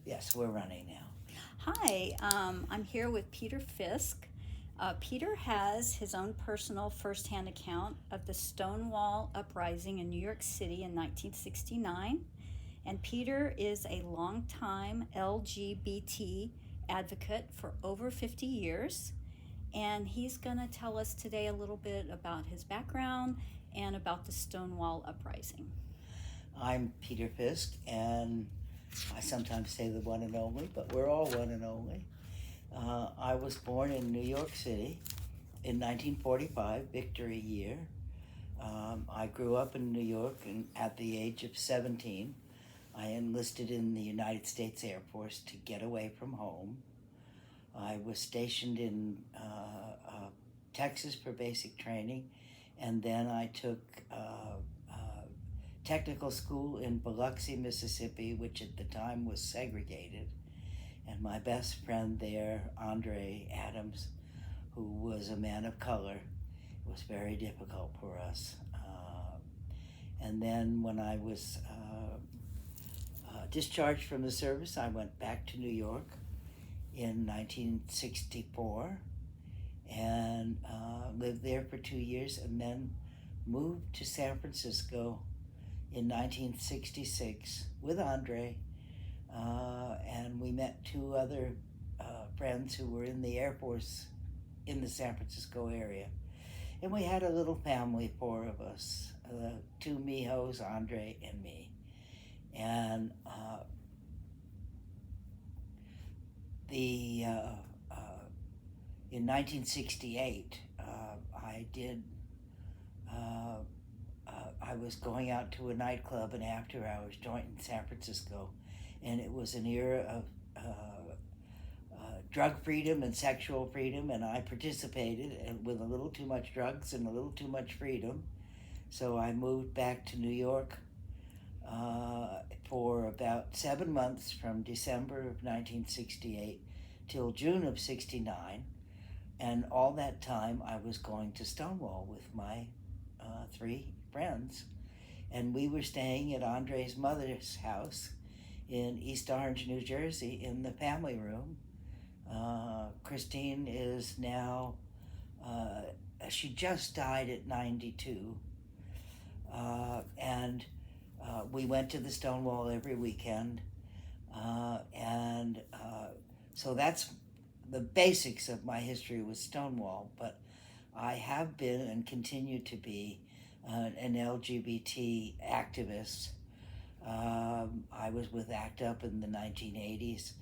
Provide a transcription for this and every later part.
Yes, we're running now. Hi, I'm here with Peter Fiske. Peter has his own personal firsthand account of the Stonewall Uprising in New York City in 1969. And Peter is a longtime LGBT advocate for over 50 years. And he's going to tell us today a little bit about his background and about the Stonewall Uprising. I'm Peter Fiske, and I sometimes say the one and only, but we're all one and only. I was born in New York City in 1945, Victory year. I grew up in New York, and at the age of 17, I enlisted in the United States Air Force to get away from home. I was stationed in Texas for basic training, and then I took technical school in Biloxi, Mississippi, which at the time was segregated. And my best friend there, Andre Adams, who was a man of color, it was very difficult for us. And then when I was discharged from the service, I went back to New York in 1964 and lived there for 2 years, and then moved to San Francisco in 1966 with Andre, and we met two other friends who were in the Air Force in the San Francisco area. And we had a little family, four of us, two Mihos, Andre, and me. And the in 1968, I did. I was going out to a nightclub, an after-hours joint in San Francisco, and it was an era of drug freedom and sexual freedom, and I participated with a little too much drugs and a little too much freedom. So I moved back to New York for about 7 months, from December of 1968 till June of 69. And all that time I was going to Stonewall with my three friends. And we were staying at Andre's mother's house in East Orange, New Jersey, in the family room. Christine is now, she just died at 92. And we went to the Stonewall every weekend. And so that's the basics of my history with Stonewall. But I have been and continue to be an LGBT activist. I was with ACT UP in the 1980s.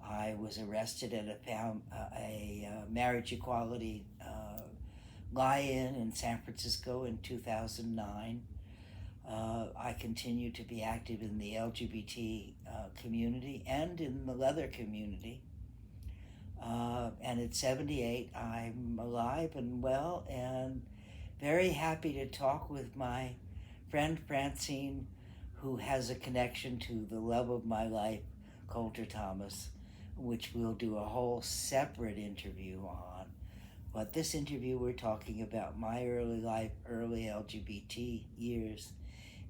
I was arrested at a marriage equality lie-in in San Francisco in 2009. I continue to be active in the LGBT community and in the leather community. And at 78, I'm alive and well and very happy to talk with my friend Francine, who has a connection to the love of my life, Coulter Thomas, which we'll do a whole separate interview on. But this interview, we're talking about my early life, early LGBT years,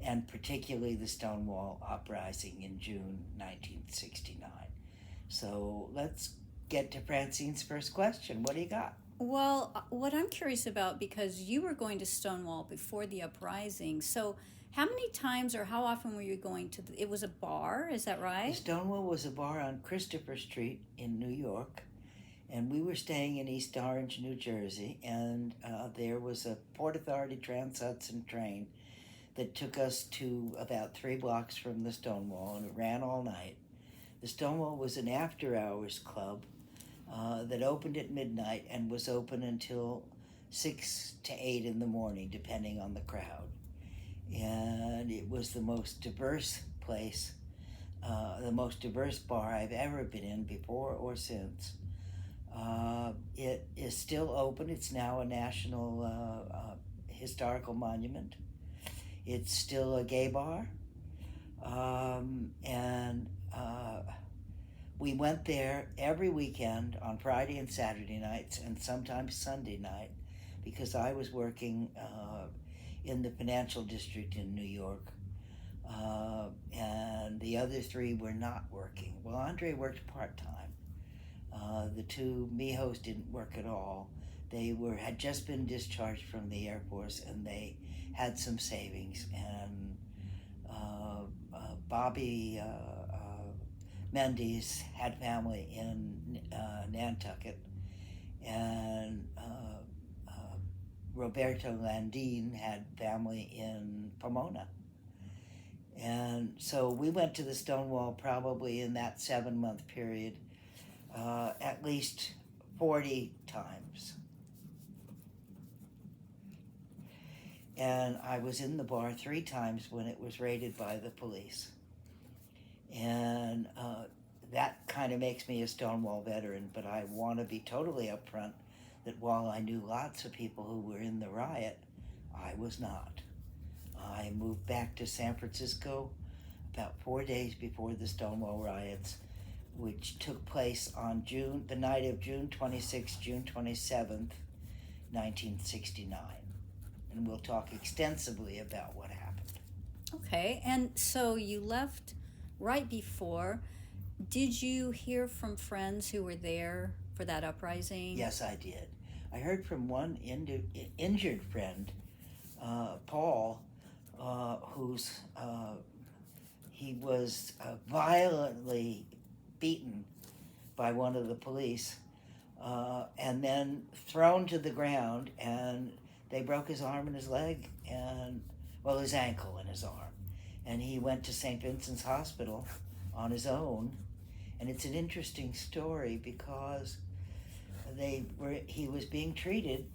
and particularly the Stonewall Uprising in June 1969. So let's get to Francine's first question. What do you got? Well, what I'm curious about, because you were going to Stonewall before the uprising, so how many times or how often were you going to it was a bar, is that The right? Stonewall was a bar on Christopher Street in New York, and we were staying in East Orange, New Jersey, and there was a Port Authority Trans-Hudson train that took us to about 3 blocks from the Stonewall, and it ran all night. The Stonewall was an after-hours club that opened at midnight and was open until 6 to 8 in the morning, depending on the crowd. And it was the most diverse place, the most diverse bar I've ever been in before or since. It is still open. It's now a national historical monument. It's still a gay bar. And we went there every weekend on Friday and Saturday nights, and sometimes Sunday night, because I was working in the financial district in New York. and the other three were not working. Well, Andre worked part-time. The two Mijos didn't work at all. They had just been discharged from the Air Force, and they had some savings. And Bobby Mendes had family in Nantucket, and Roberto Landin had family in Pomona. And so we went to the Stonewall probably in that 7-month period at least 40 times. And I was in the bar 3 times when it was raided by the police. And that kind of makes me a Stonewall veteran, but I want to be totally upfront that while I knew lots of people who were in the riot, I was not. I moved back to San Francisco about 4 days before the Stonewall riots, which took place on the night of June 26th, June 27th, 1969. And we'll talk extensively about what happened. Okay, and so you left right before. Did you hear from friends who were there for that uprising? Yes, I did. I heard from one injured friend, Paul, he was violently beaten by one of the police, and then thrown to the ground, and they broke his arm and his leg, and his ankle and his arm, and he went to St. Vincent's Hospital on his own. And it's an interesting story because he was being treated,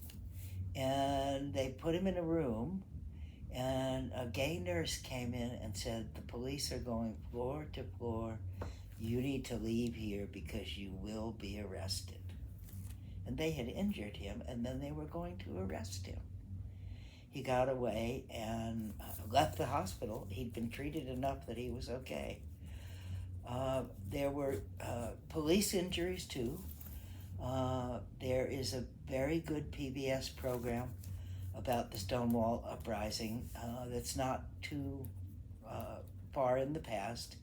and they put him in a room, and a gay nurse came in and said, "The police are going floor to floor. You need to leave here because you will be arrested." And they had injured him, and then they were going to arrest him. He got away and left the hospital. He'd been treated enough that he was okay. There were police injuries too. There is a very good PBS program about the Stonewall uprising that's not too far in the past.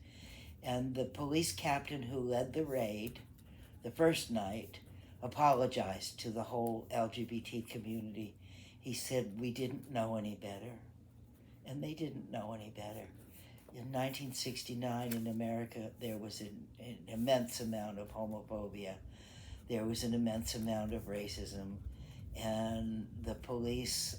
And the police captain who led the raid the first night apologized to the whole LGBT community. He said, "We didn't know any better." And they didn't know any better. In 1969 in America, there was an immense amount of homophobia. There was an immense amount of racism. And the police,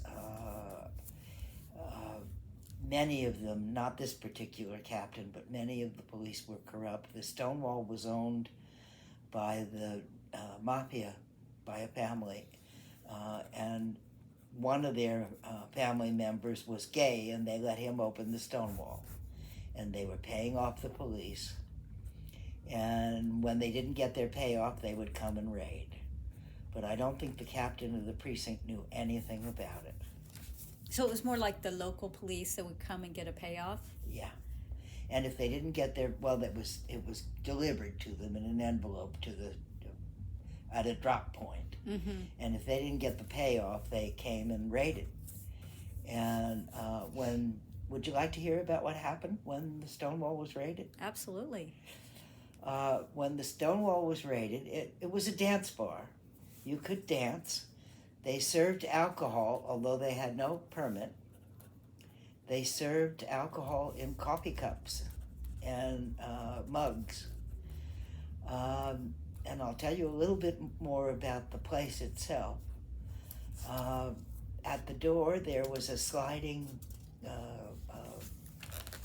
many of them, not this particular captain, but many of the police were corrupt. The Stonewall was owned by the mafia, by a family. And one of their family members was gay, and they let him open the Stonewall. And they were paying off the police. And when they didn't get their payoff, they would come and raid. But I don't think the captain of the precinct knew anything about it. So it was more like the local police that would come and get a payoff? Yeah. And if they didn't get their, it was delivered to them in an envelope at a drop point. Mm-hmm. And if they didn't get the payoff, they came and raided. And would you like to hear about what happened when the Stonewall was raided? Absolutely. When the Stonewall was raided, it was a dance bar. You could dance. They served alcohol, although they had no permit. They served alcohol in coffee cups and mugs. And I'll tell you a little bit more about the place itself. At the door, there was a sliding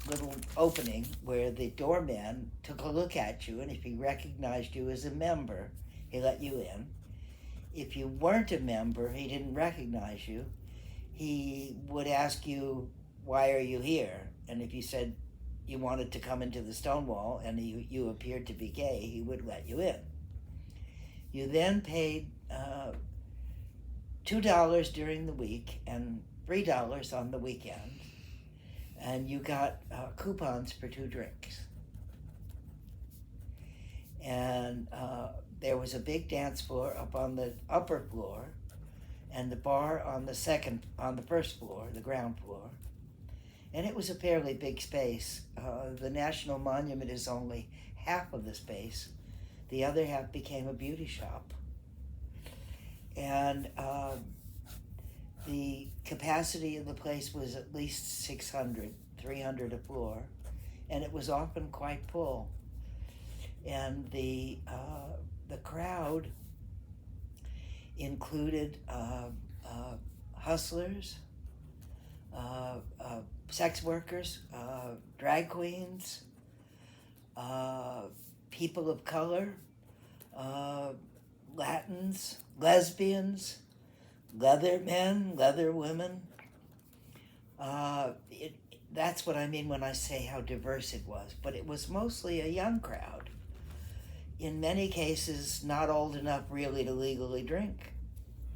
little opening where the doorman took a look at you, and if he recognized you as a member, he let you in. If you weren't a member, he didn't recognize you. He would ask you, "Why are you here?" And if you said you wanted to come into the Stonewall and you appeared to be gay, he would let you in. You then paid $2 during the week and $3 on the weekend, and you got coupons for 2 drinks. And there was a big dance floor up on the upper floor, and the bar on the first floor, the ground floor. And it was a fairly big space. The National Monument is only half of the space. The other half became a beauty shop. And the capacity of the place was at least 600, 300 a floor, and it was often quite full. And the crowd included hustlers, sex workers, drag queens, people of color, Latins, lesbians, leather men, leather women. That's what I mean when I say how diverse it was. But it was mostly a young crowd. In many cases, not old enough really to legally drink.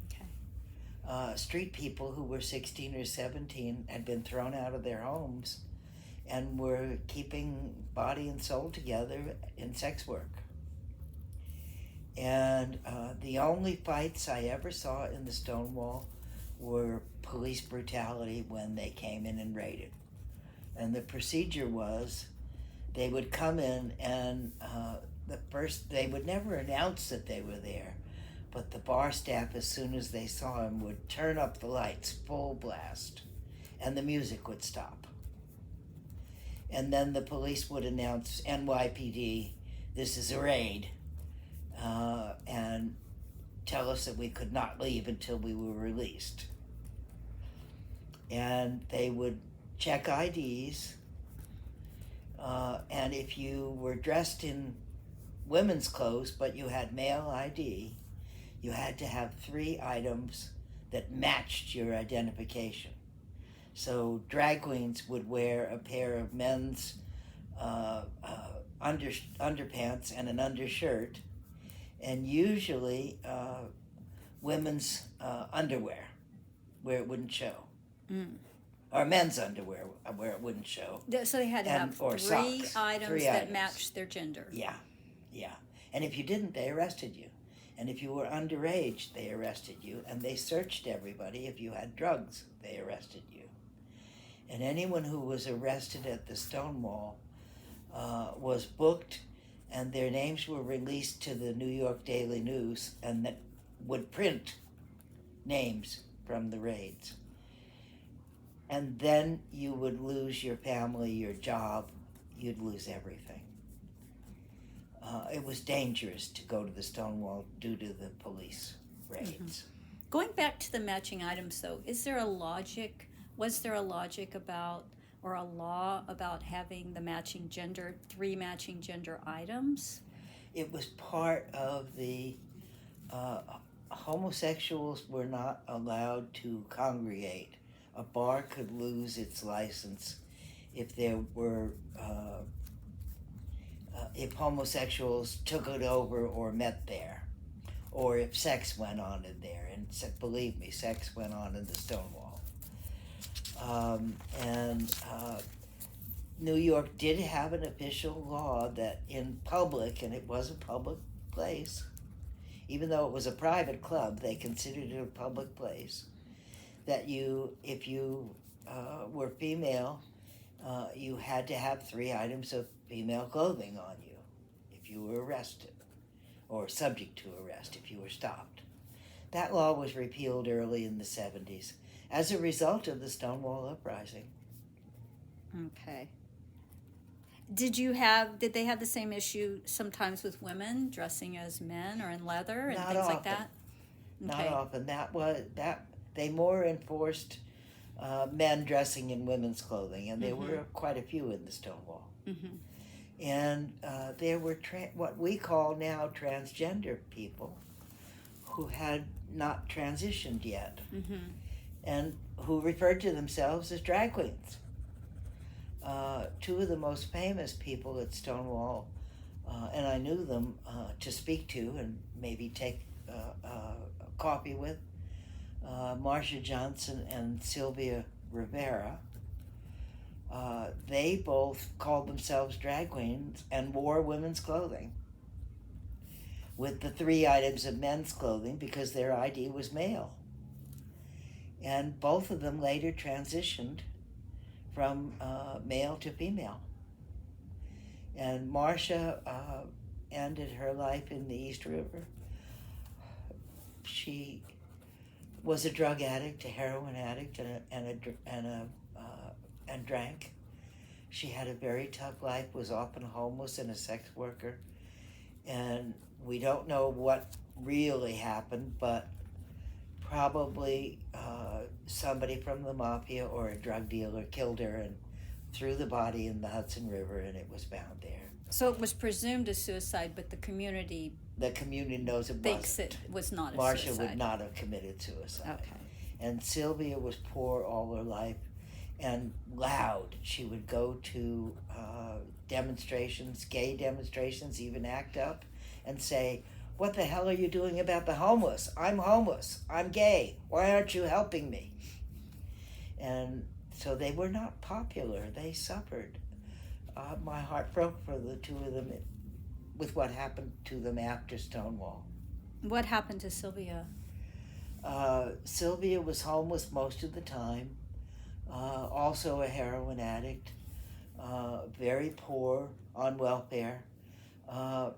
Okay. Street people who were 16 or 17 had been thrown out of their homes and were keeping body and soul together in sex work. And the only fights I ever saw in the Stonewall were police brutality when they came in and raided. And the procedure was they would come in and they would never announce that they were there, but the bar staff, as soon as they saw him, would turn up the lights full blast and the music would stop. And then the police would announce, NYPD, this is a raid, and tell us that we could not leave until we were released. And they would check IDs, and if you were dressed in women's clothes but you had male ID, you had to have 3 items that matched your identification. So drag queens would wear a pair of men's underpants and an undershirt, and usually women's underwear where it wouldn't show. Or men's underwear where it wouldn't show. So they had to have or 3 socks. items 3 that items. matched their gender. Yeah. And if you didn't, they arrested you. And if you were underage, they arrested you. And they searched everybody. If you had drugs, they arrested you. And anyone who was arrested at the Stonewall was booked, and their names were released to the New York Daily News, and that would print names from the raids. And then you would lose your family, your job, you'd lose everything. It was dangerous to go to the Stonewall due to the police raids. Mm-hmm. Going back to the matching items, though, was there a logic about, or a law about having the 3 matching gender items? It was part of the, homosexuals were not allowed to congregate. A bar could lose its license if there were, if homosexuals took it over or met there, or if sex went on in there. And believe me, sex went on in the Stonewall. New York did have an official law that in public, and it was a public place, even though it was a private club, they considered it a public place, that if you were female, you had to have 3 items of female clothing on you if you were arrested, or subject to arrest if you were stopped. That law was repealed early in the 70s as a result of the Stonewall Uprising. Okay. Did they have the same issue sometimes with women dressing as men or in leather and Not things often. like that? Not often. They more enforced men dressing in women's clothing, and there were quite a few in the Stonewall. Mm-hmm. And there were what we call now transgender people who had not transitioned yet, and who referred to themselves as drag queens. 2 of the most famous people at Stonewall, and I knew them to speak to and maybe take coffee with, Marsha Johnson and Sylvia Rivera. They both called themselves drag queens and wore women's clothing with the 3 items of men's clothing because their ID was male. And both of them later transitioned from male to female. And Marcia ended her life in the East River. She was a drug addict, a heroin addict, and drank. She had a very tough life, was often homeless and a sex worker. And we don't know what really happened, but probably somebody from the mafia or a drug dealer killed her and threw the body in the Hudson River, and it was found there. So it was presumed a suicide, but the community knows it thinks wasn't. it was not a Marcia suicide. would not have committed suicide. Okay. And Sylvia was poor all her life and loud. She would go to demonstrations, gay demonstrations, even act up and say, "What the hell are you doing about the homeless? I'm homeless. I'm gay. Why aren't you helping me?" And so they were not popular. They suffered. My heart broke for the two of them with what happened to them after Stonewall. What happened to Sylvia? Sylvia was homeless most of the time, also a heroin addict, very poor, on welfare,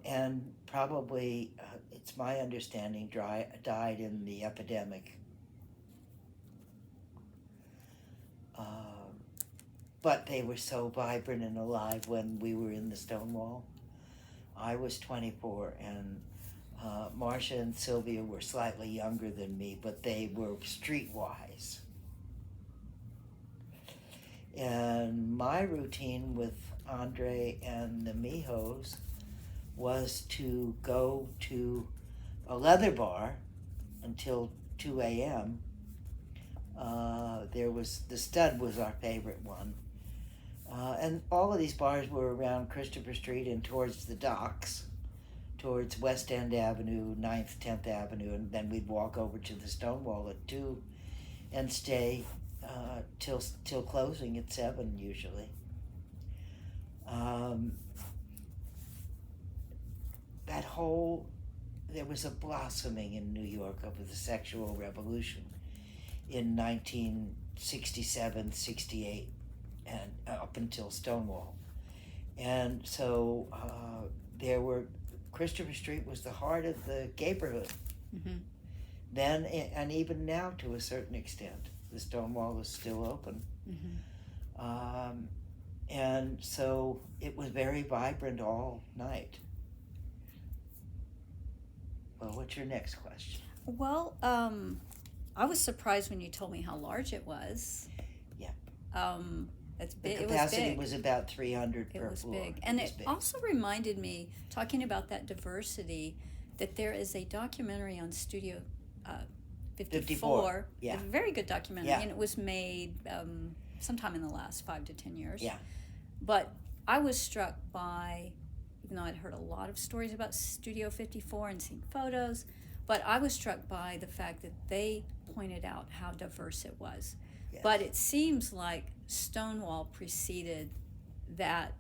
and probably, it's my understanding, died in the epidemic. But they were so vibrant and alive when we were in the Stonewall. I was 24, and Marcia and Sylvia were slightly younger than me, but they were streetwise. And my routine with Andre and the Mijos was to go to a leather bar until 2 a.m. The Stud was our favorite one. And all of these bars were around Christopher Street and towards the docks, towards West End Avenue, 9th, 10th Avenue, and then we'd walk over to the Stonewall at 2 and stay till closing at 7 usually. There was a blossoming in New York of the sexual revolution in 1967, 68, and up until Stonewall. And so Christopher Street was the heart of the neighborhood. Mm-hmm. Then, and even now to a certain extent, the Stonewall is still open. Mm-hmm. And so it was very vibrant all night. Well, what's your next question? Well, I was surprised when you told me how large it was. Yeah. It's big. The capacity was about 300 per floor. It was big. And it also reminded me, talking about that diversity, that there is a documentary on Studio 54. Yeah. A very good documentary. Yeah. And it was made sometime in the last 5 to 10 years. Yeah. But I was struck by, even though I'd heard a lot of stories about Studio 54 and seen photos, but I was struck by the fact that they pointed out how diverse it was. Yes. But it seems like Stonewall preceded that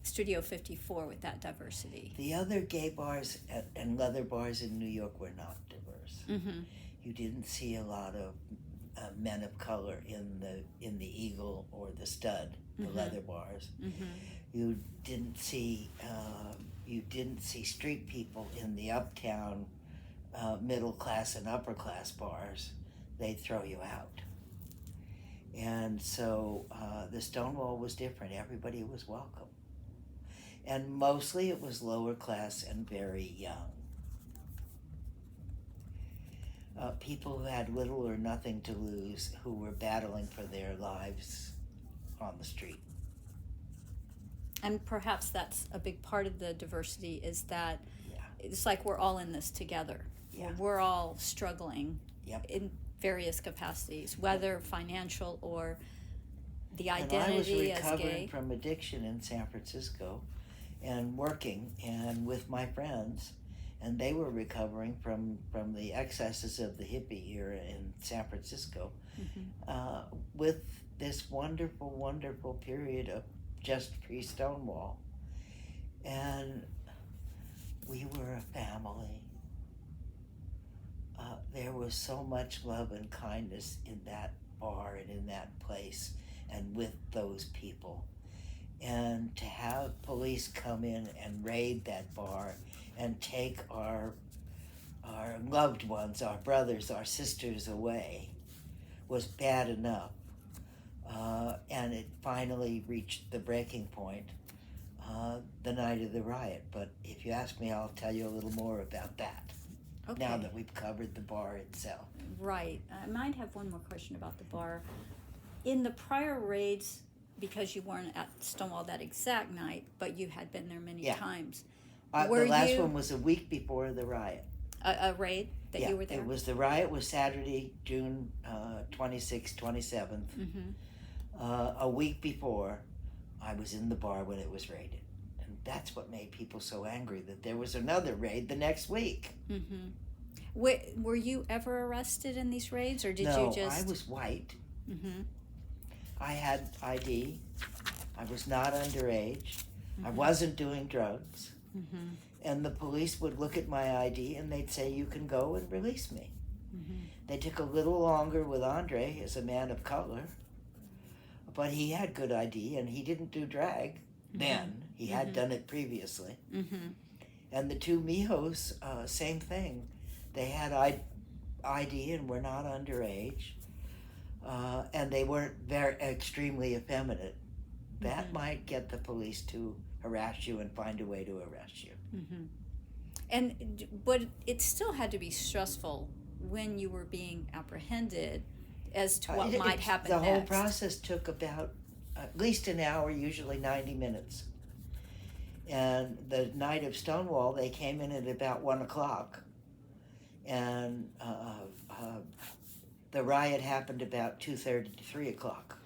Studio 54 with that diversity. The other gay bars and leather bars in New York were not diverse. Mm-hmm. You didn't see a lot of men of color in the Eagle or the Stud, the Mm-hmm. leather bars. Mm-hmm. You didn't see street people in the uptown middle class and upper class bars. They'd throw you out. And so the Stonewall was different. Everybody was welcome. And mostly it was lower class and very young. People who had little or nothing to lose, who were battling for their lives on the street. And perhaps that's a big part of the diversity, is that Yeah. it's like we're all in this together. Yeah. We're all struggling Yep. in various capacities, whether financial or the And I was identity as recovering gay. from addiction in San Francisco and working and with my friends, and they were recovering from the excesses of the hippie era in San Francisco, Mm-hmm. with this wonderful, wonderful period of just pre-Stonewall. And we were a family. There was so much love and kindness in that bar and in that place. and with those people. And to have police come in and raid that bar and take our loved ones, our brothers, our sisters away was bad enough. And it finally reached the breaking point the night of the riot. But if you ask me, I'll tell you a little more about that. Okay. Now that we've covered the bar itself. Right. I might have one more question about the bar. In the prior raids, because you weren't at Stonewall that exact night, but you had been there many times. The last one was a week before the riot. A raid that you were there? The riot was Saturday, June 26th, 27th. Mm-hmm. A week before, I was in the bar when it was raided. And that's what made people so angry, that there was another raid the next week. Mm-hmm. Were you ever arrested in these raids, or did No, you just... I was white. Mm-hmm. I had ID. I was not underage. Mm-hmm. I wasn't doing drugs. Mm-hmm. And the police would look at my ID and they'd say, you can go and release me. Mm-hmm. They took a little longer with Andre as a man of color, but he had good ID and he didn't do drag then. He had done it previously. Mm-hmm. And the two Mijos, same thing. They had ID and were not underage, and they weren't very extremely effeminate. That might get the police to harass you and find a way to arrest you. Mm-hmm. But it still had to be stressful when you were being apprehended as to what might happen next. The whole next. process took about at least an hour, usually 90 minutes. And the night of Stonewall, they came in at about 1 o'clock. And the riot happened about 2:30 to 3 o'clock.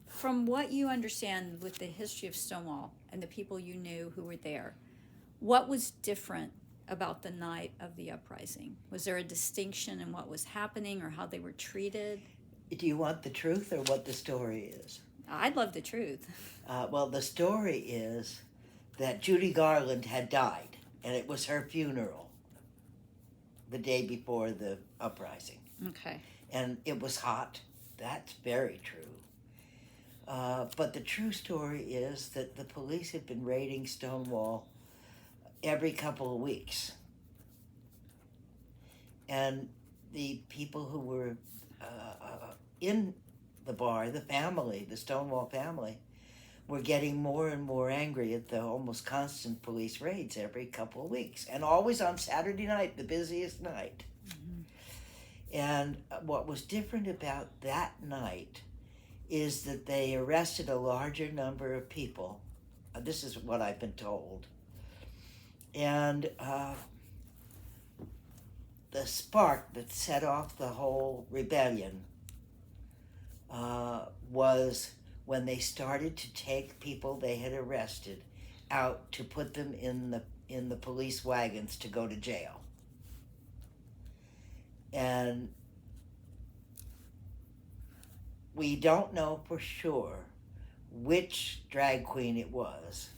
From what you understand with the history of Stonewall and the people you knew who were there, what was different about the night of the uprising? Was there a distinction in what was happening or how they were treated? Do you want the truth or what the story is? I'd love the truth. Well, the story is that Judy Garland had died, and it was her funeral the day before the uprising. Okay. And it was hot. That's very true. But the true story is that the police had been raiding Stonewall every couple of weeks. And the people who were in the bar, the family, the Stonewall family, were getting more and more angry at the almost constant police raids every couple of weeks. And always on Saturday night, the busiest night. And what was different about that night is that they arrested a larger number of people. This is what I've been told. And the spark that set off the whole rebellion was when they started to take people they had arrested out to put them in the police wagons to go to jail. And we don't know for sure which drag queen it was,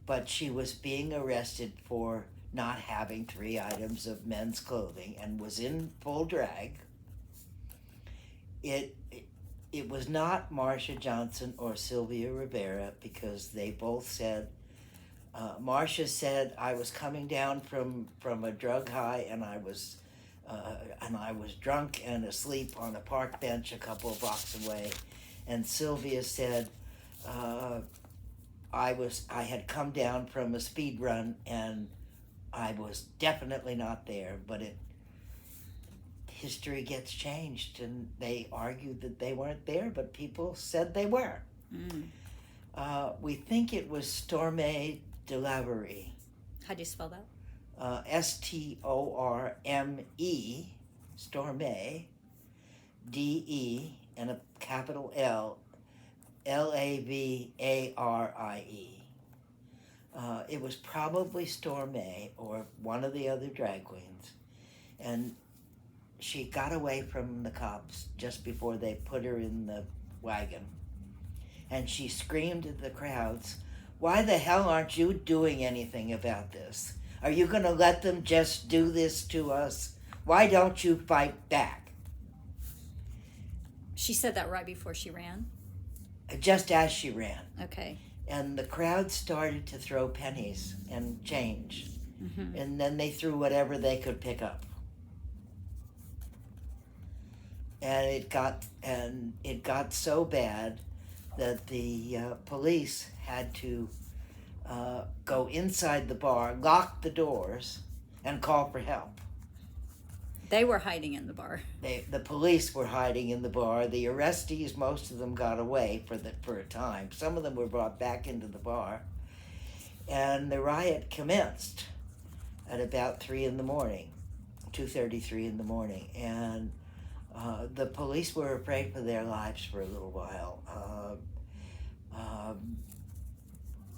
but she was being arrested for not having 3 items of men's clothing and was in full drag. It was not Marsha Johnson or Sylvia Rivera, because they both said, Marsha said, I was coming down from a drug high and I was drunk and asleep on a park bench a couple of blocks away. And Sylvia said, I had come down from a speed run and I was definitely not there, but history gets changed, and they argued that they weren't there, but people said they were. We think it was Storme Delavery. How do you spell that? Storme, Storme, D-E, and a capital L, Lavarie. It was probably Storme or one of the other drag queens, and she got away from the cops just before they put her in the wagon, and she screamed at the crowds, "Why the hell aren't you doing anything about this? Are you going to let them just do this to us? Why don't you fight back?" She said that right before she ran? just as she ran. Okay. And the crowd started to throw pennies and change. Mm-hmm. And then they threw whatever they could pick up. And it got so bad that the police had to go inside the bar, lock the doors, and call for help. They were hiding in the bar. The police were hiding in the bar. The arrestees, most of them got away for a time. Some of them were brought back into the bar. And the riot commenced at about 3 in the morning, 2:33 in the morning. And the police were afraid for their lives for a little while.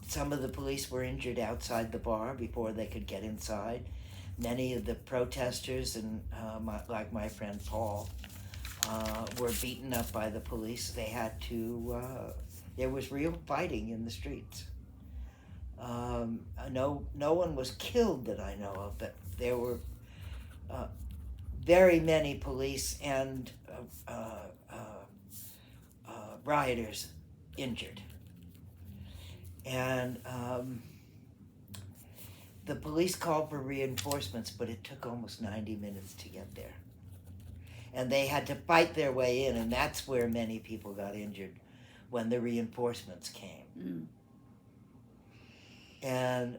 Some of the police were injured outside the bar before they could get inside. Many of the protesters, and like my friend Paul, were beaten up by the police. They had to, there was real fighting in the streets. No one was killed that I know of, but there were very many police and rioters injured. And the police called for reinforcements, but it took almost 90 minutes to get there. And they had to fight their way in, and that's where many people got injured, when the reinforcements came. Mm. And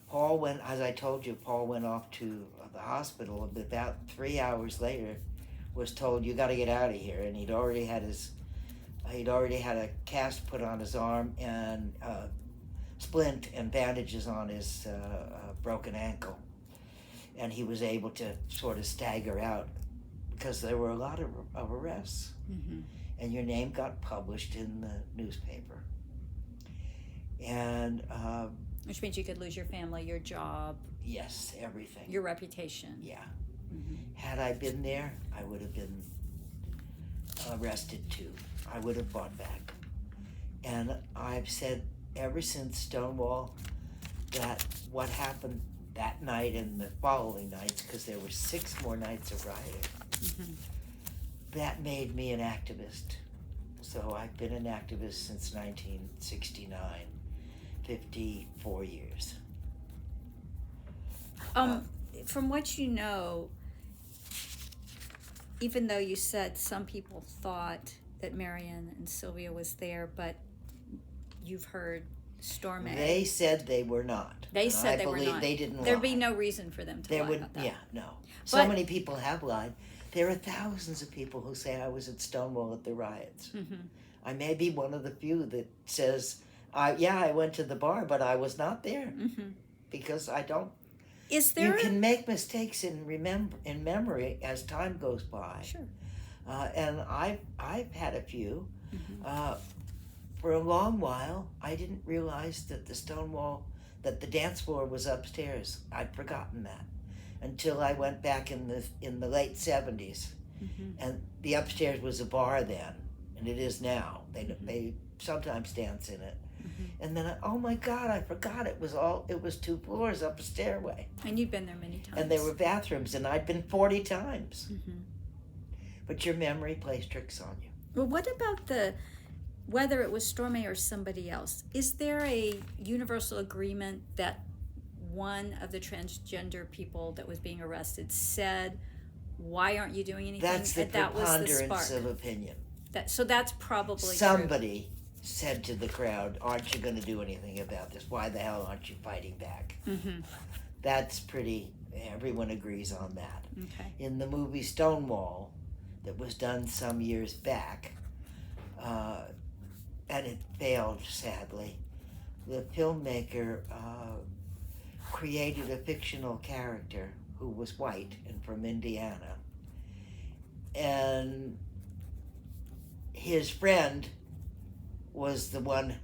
Paul went, as I told you, Paul went off to the hospital, and about 3 hours later was told, you got to get out of here. And he'd already had a cast put on his arm and splint and bandages on his broken ankle. And he was able to sort of stagger out because there were a lot of arrests. Mm-hmm. And your name got published in the newspaper. And which means you could lose your family, your job. Yes, everything. Your reputation. Yeah. Mm-hmm. Had I been there, I would have been arrested too. I would have fought back. And I've said ever since Stonewall that what happened that night and the following nights, because there were 6 more nights of rioting, Mm-hmm. that made me an activist. So I've been an activist since 1969, 54 years. From what you know, even though you said some people thought that Marion and Sylvia was there, but you've heard Storm A. They said they were not. They said I they were believe not. they didn't There'd lie. be no reason for them to There lie would, about that. yeah, no. So But- many people have lied. There are thousands of people who say I was at Stonewall at the riots. Mm-hmm. I may be one of the few that says, I went to the bar, but I was not there, Mm-hmm. because I don't. Is there? You can make mistakes in memory as time goes by. Sure. And I've had a few. Mm-hmm. For a long while, I didn't realize that that the dance floor was upstairs. I'd forgotten that until I went back in the late 70s, Mm-hmm. and the upstairs was a bar then, and it is now. They sometimes dance in it. Mm-hmm. And then, oh my God, I forgot it was 2 floors up a stairway. And you've been there many times. And there were bathrooms, and I'd been 40 times. Mm-hmm. But your memory plays tricks on you. Well, what about whether it was Storm A or somebody else? Is there a universal agreement that one of the transgender people that was being arrested said, "Why aren't you doing anything?" That's the And that was the preponderance spark. of opinion. So that's probably true. Somebody said to the crowd, aren't you going to do anything about this? Why the hell aren't you fighting back? Mm-hmm. That's everyone agrees on that. Okay. In the movie Stonewall, that was done some years back, and it failed sadly, the filmmaker created a fictional character who was white and from Indiana. And his friend was the one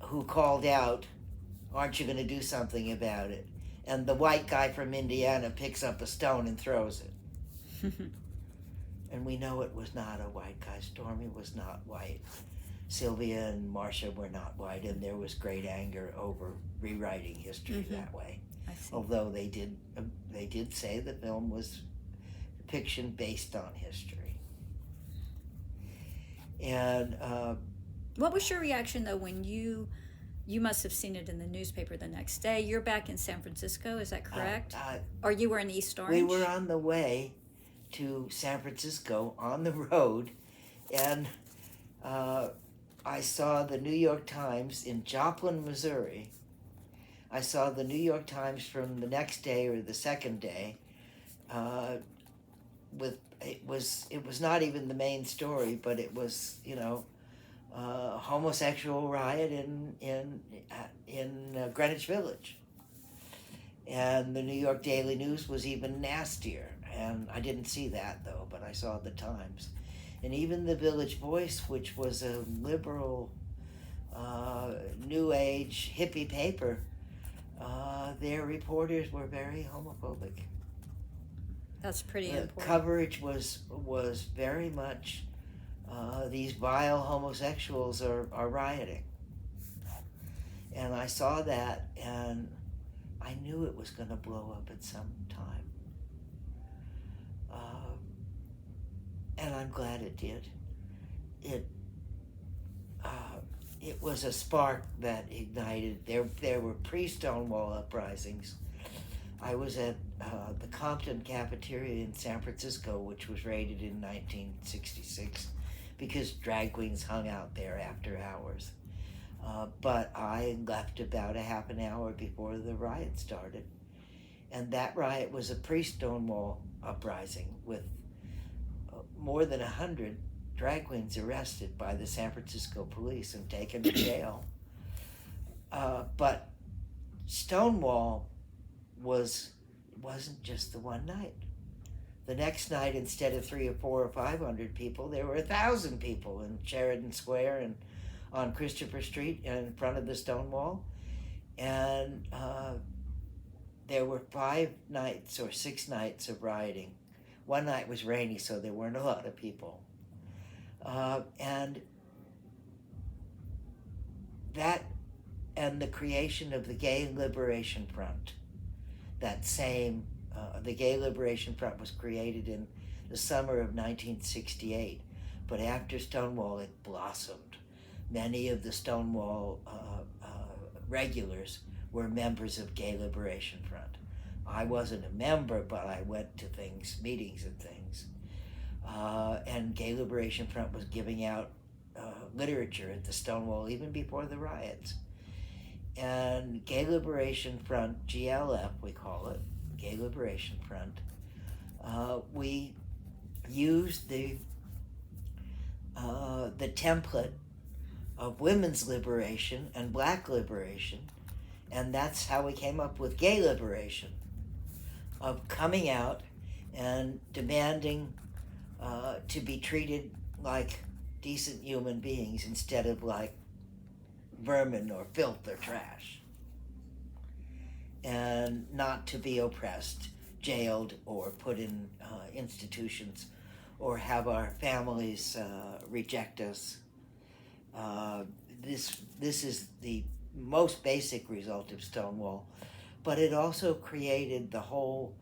who called out, aren't you going to do something about it? And the white guy from Indiana picks up a stone and throws it. And we know it was not a white guy. Stormy was not white. Sylvia and Marcia were not white, and there was great anger over rewriting history Mm-hmm. that way. I see. Although they did say the film was fiction based on history. And what was your reaction though when you must have seen it in the newspaper the next day? You're back in San Francisco, is that correct? Or you were in East Orange? We were on the way to San Francisco on the road, and I saw the New York Times in Joplin, Missouri. I saw the New York Times from the next day or the second day. It was not even the main story, but it was, homosexual riot in Greenwich Village, and the New York Daily News was even nastier. And I didn't see that though, but I saw the Times, and even the Village Voice, which was a liberal, new age hippie paper. Their reporters were very homophobic. That's pretty The important. coverage was very much these vile homosexuals are rioting. And I saw that, and I knew it was going to blow up at some time. And I'm glad it did. It was a spark that ignited. There were pre-Stonewall uprisings. I was at the Compton cafeteria in San Francisco, which was raided in 1966 because drag queens hung out there after hours. But I left about a half an hour before the riot started. And that riot was a pre-Stonewall uprising with more than 100 drag queens arrested by the San Francisco police and taken to jail. But Stonewall wasn't just the one night. The next night, instead of 300 or 400 or 500 people, there were 1,000 people in Sheridan Square and on Christopher Street in front of the Stonewall. And there were 5 nights or 6 nights of rioting. One night was rainy, so there weren't a lot of people. And that and the creation of the Gay Liberation Front. The Gay Liberation Front was created in the summer of 1968, but after Stonewall it blossomed. Many of the Stonewall regulars were members of Gay Liberation Front. I wasn't a member, but I went to meetings and things. And Gay Liberation Front was giving out literature at the Stonewall even before the riots. And Gay Liberation Front, GLF we call it, Gay Liberation Front, we used the template of women's liberation and black liberation, and that's how we came up with gay liberation, of coming out and demanding to be treated like decent human beings instead of like vermin or filth or trash, and not to be oppressed, jailed, or put in institutions, or have our families reject us. This is the most basic result of Stonewall, but it also created the whole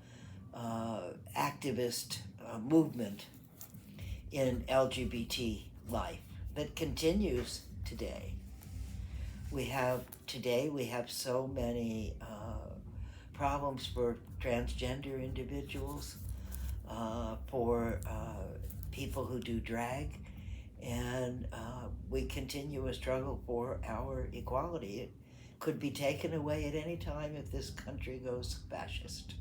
activist movement in LGBT life that continues today. We have so many problems for transgender individuals, for people who do drag, and we continue a struggle for our equality. It could be taken away at any time if this country goes fascist.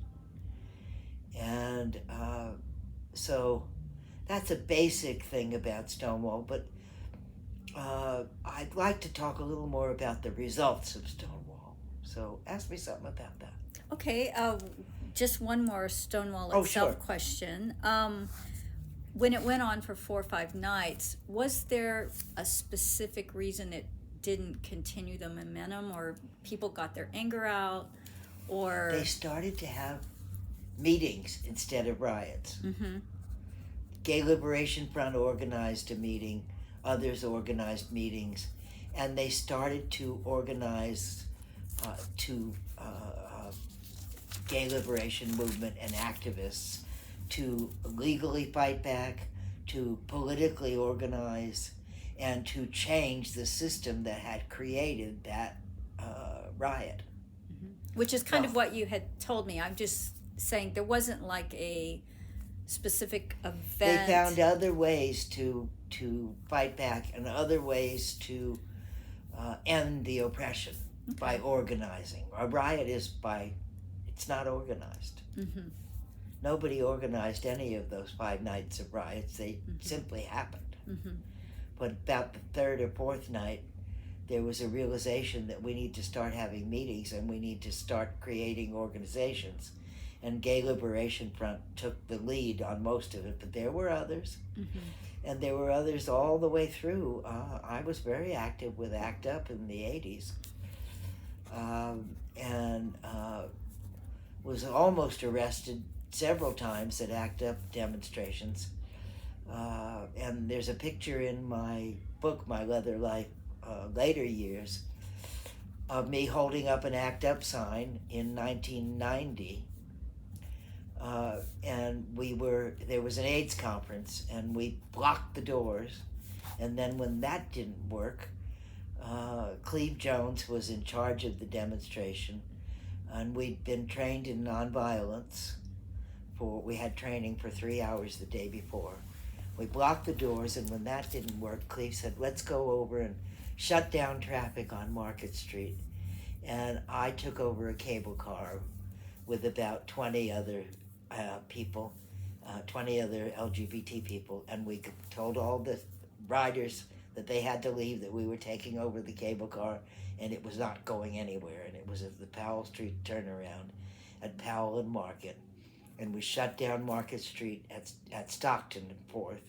And so that's a basic thing about Stonewall, but I'd like to talk a little more about the results of Stonewall. So ask me something about that. Okay, just one more Stonewall itself sure. question. When it went on for 4 or 5 nights, was there a specific reason it didn't continue the momentum, or people got their anger out, or... They started to have meetings instead of riots. Mm-hmm. Gay Liberation Front organized a meeting, others organized meetings, and they started to organize gay liberation movement and activists to legally fight back, to politically organize, and to change the system that had created that riot. Which is kind of what you had told me. I'm just saying there wasn't like a specific event. They found other ways to fight back and other ways to end the oppression by organizing. A riot it's not organized. Mm-hmm. Nobody organized any of those 5 nights of riots. They simply happened. Mm-hmm. But about the third or fourth night, there was a realization that we need to start having meetings and we need to start creating organizations. And Gay Liberation Front took the lead on most of it, but there were others. Mm-hmm. And there were others all the way through. I was very active with ACT UP in the 80s. And was almost arrested several times at ACT UP demonstrations. And there's a picture in my book, My Leather Life, later years, of me holding up an ACT UP sign in 1990. And there was an AIDS conference, and we blocked the doors. And then when that didn't work, Cleve Jones was in charge of the demonstration, and we'd been trained in nonviolence. We had training for 3 hours the day before. We blocked the doors, and when that didn't work, Cleve said, let's go over and shut down traffic on Market Street. And I took over a cable car with about 20 other people, 20 other LGBT people, and we told all the riders that they had to leave, that we were taking over the cable car, and it was not going anywhere, and it was at the Powell Street turnaround at Powell and Market, and we shut down Market Street at Stockton and 4th,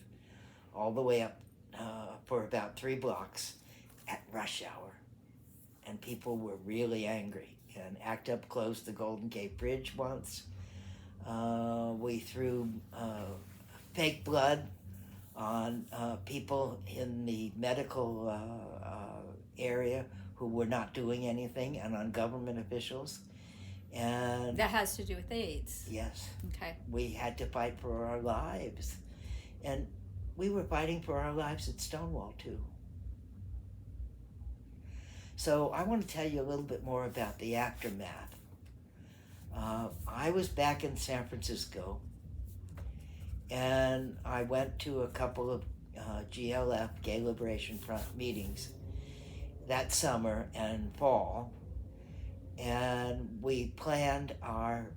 all the way up for about 3 blocks at rush hour, and people were really angry, and ACT UP closed the Golden Gate Bridge once. We threw fake blood on people in the medical area who were not doing anything, and on government officials. And that has to do with AIDS. Yes. Okay. We had to fight for our lives. And we were fighting for our lives at Stonewall, too. So I want to tell you a little bit more about the aftermath. I was back in San Francisco, and I went to a couple of GLF, Gay Liberation Front meetings that summer and fall, and we planned our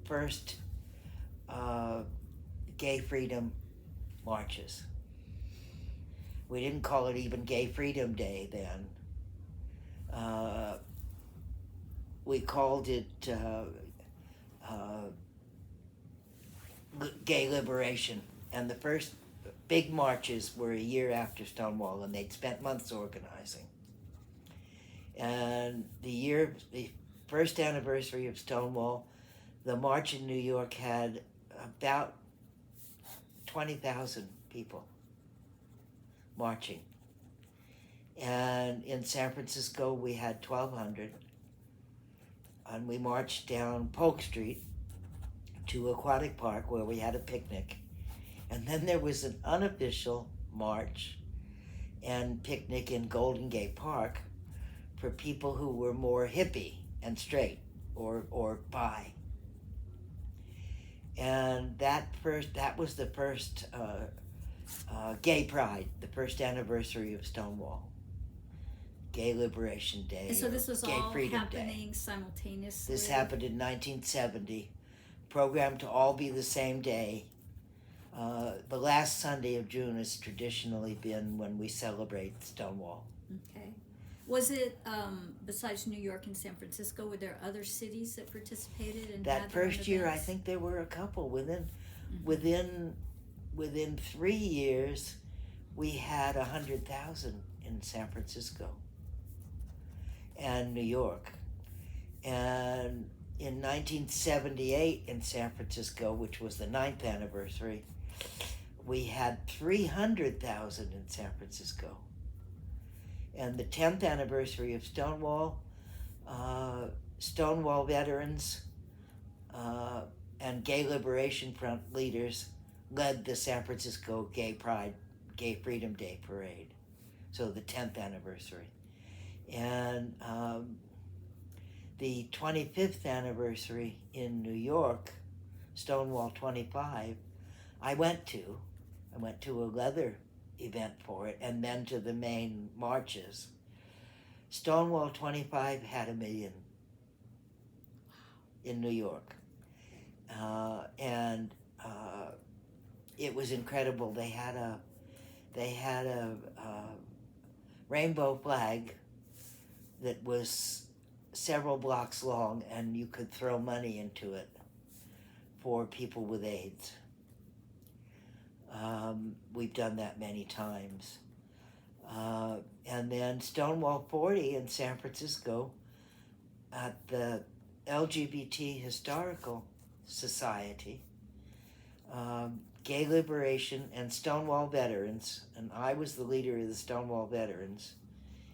first gay freedom marches. We didn't call it even Gay Freedom Day then. We called it Gay Liberation, and the first big marches were a year after Stonewall, and they'd spent months organizing. And the first anniversary of Stonewall, the march in New York had about 20,000 people marching. And in San Francisco, we had 1,200. And we marched down Polk Street to Aquatic Park, where we had a picnic. And then there was an unofficial march and picnic in Golden Gate Park for people who were more hippie and straight or bi. And that was the first Gay Pride, the first anniversary of Stonewall. Gay Liberation Day. And so this was Gay all Freedom happening Day. simultaneously? This happened in 1970, programmed to all be the same day. The last Sunday of June has traditionally been when we celebrate Stonewall. Okay. Was it, besides New York and San Francisco, were there other cities that participated? And That first year, I think there were a couple. Within 3 years, we had 100,000 in San Francisco and New York. And in 1978 in San Francisco, which was the 9th anniversary, we had 300,000 in San Francisco. And the 10th anniversary of Stonewall, Stonewall veterans and Gay Liberation Front leaders led the San Francisco Gay Freedom Day Parade, so the 10th anniversary. And the 25th anniversary in New York, Stonewall 25, I went to a leather event for it, and then to the main marches. Stonewall 25 had 1 million in New York. And it was incredible. They had a rainbow flag that was several blocks long, and you could throw money into it for people with AIDS. We've done that many times. And then Stonewall 40 in San Francisco at the LGBT Historical Society, Gay Liberation and Stonewall Veterans, and I was the leader of the Stonewall Veterans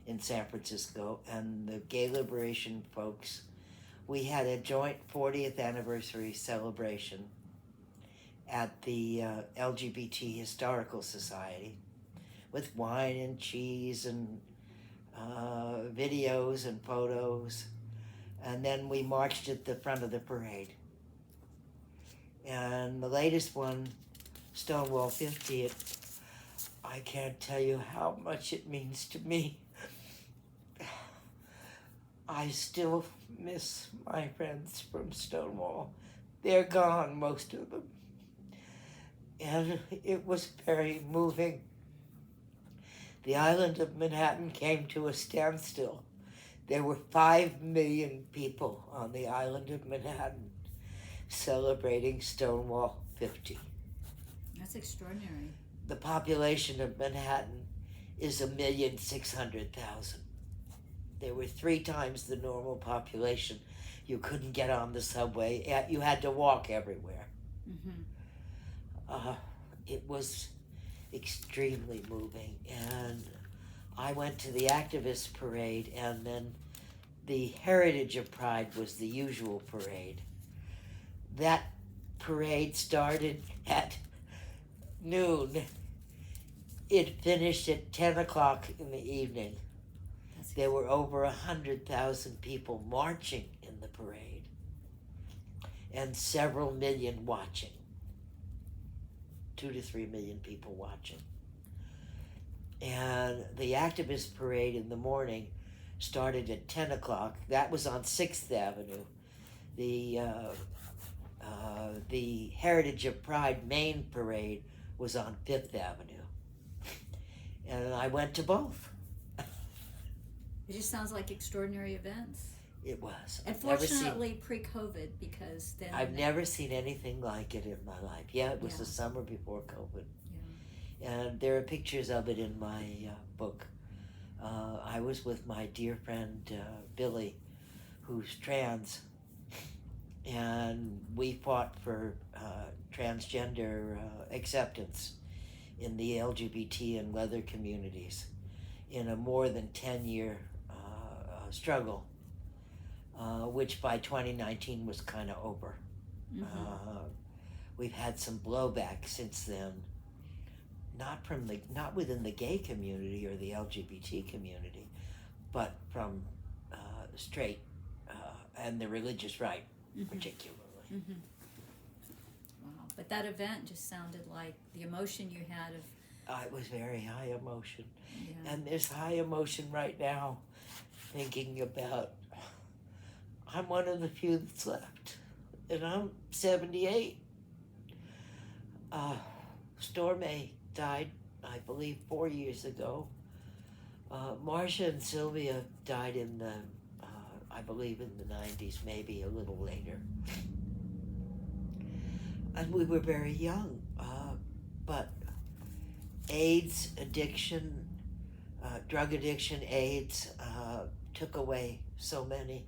in San Francisco, and the Gay Liberation folks, we had a joint 40th anniversary celebration at the LGBT Historical Society with wine and cheese and videos and photos. And then we marched at the front of the parade. And the latest one, Stonewall 50, I can't tell you how much it means to me. I still miss my friends from Stonewall. They're gone, most of them. And it was very moving. The island of Manhattan came to a standstill. There were 5 million people on the island of Manhattan celebrating Stonewall 50. That's extraordinary. The population of Manhattan is 1,600,000. There were 3 times the normal population. You couldn't get on the subway. You had to walk everywhere. Mm-hmm. It was extremely moving. And I went to the activist parade, and then the Heritage of Pride was the usual parade. That parade started at noon. It finished at 10 o'clock in the evening. There were over 100,000 people marching in the parade and several million watching. 2 to 3 million people watching. And the activist parade in the morning started at 10 o'clock. That was on 6th Avenue. The Heritage of Pride main parade was on 5th Avenue. And I went to both. It just sounds like extraordinary events. It was. And fortunately pre-COVID, because then... I've never seen anything like it in my life. Yeah, it was Yeah. the summer before COVID. Yeah. And there are pictures of it in my book. I was with my dear friend Billy, who's trans, and we fought for transgender acceptance in the LGBT and leather communities in a more than 10-year struggle, which by 2019 was kind of over. Mm-hmm. We've had some blowback since then, not within the gay community or the LGBT community, but from straight and the religious right, Mm-hmm. particularly. Mm-hmm. Wow. But that event just sounded like the emotion you had of... It was very high emotion. Yeah. And there's high emotion right now, thinking about, I'm one of the few that's left, and I'm 78. Stormy died, I believe, 4 years ago. Marcia and Sylvia died in the, I believe in the 90s, maybe a little later. And we were very young, but AIDS, addiction, drug addiction, AIDS, took away so many.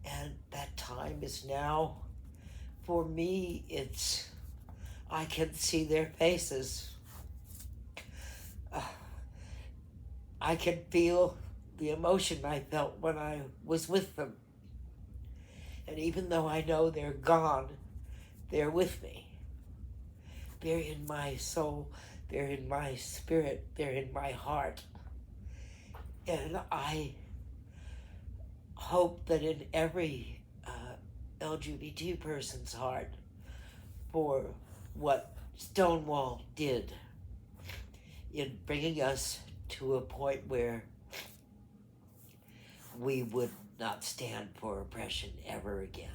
And that time is now, for me, I can see their faces. I can feel the emotion I felt when I was with them. And even though I know they're gone, they're with me. They're in my soul, they're in my spirit, they're in my heart. And I hope that in every LGBT person's heart, for what Stonewall did in bringing us to a point where we would not stand for oppression ever again.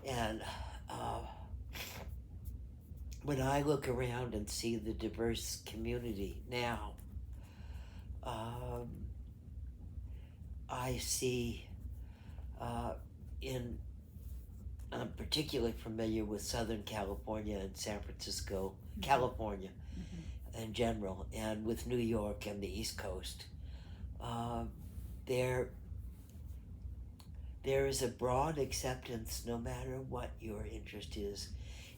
And when I look around and see the diverse community now, I see I'm particularly familiar with Southern California and San Francisco, California in general, and with New York and the East Coast. There is a broad acceptance no matter what your interest is.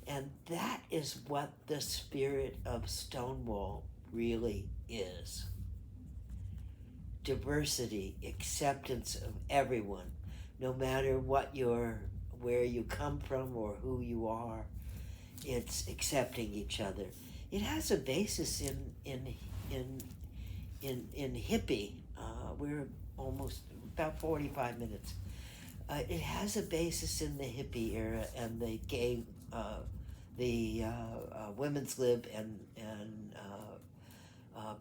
And that is what the spirit of Stonewall really is. Diversity, acceptance of everyone, no matter where you come from or who you are. It's accepting each other. It has a basis in hippie. We're almost about 45 minutes. It has a basis in the hippie era and the gay, women's lib and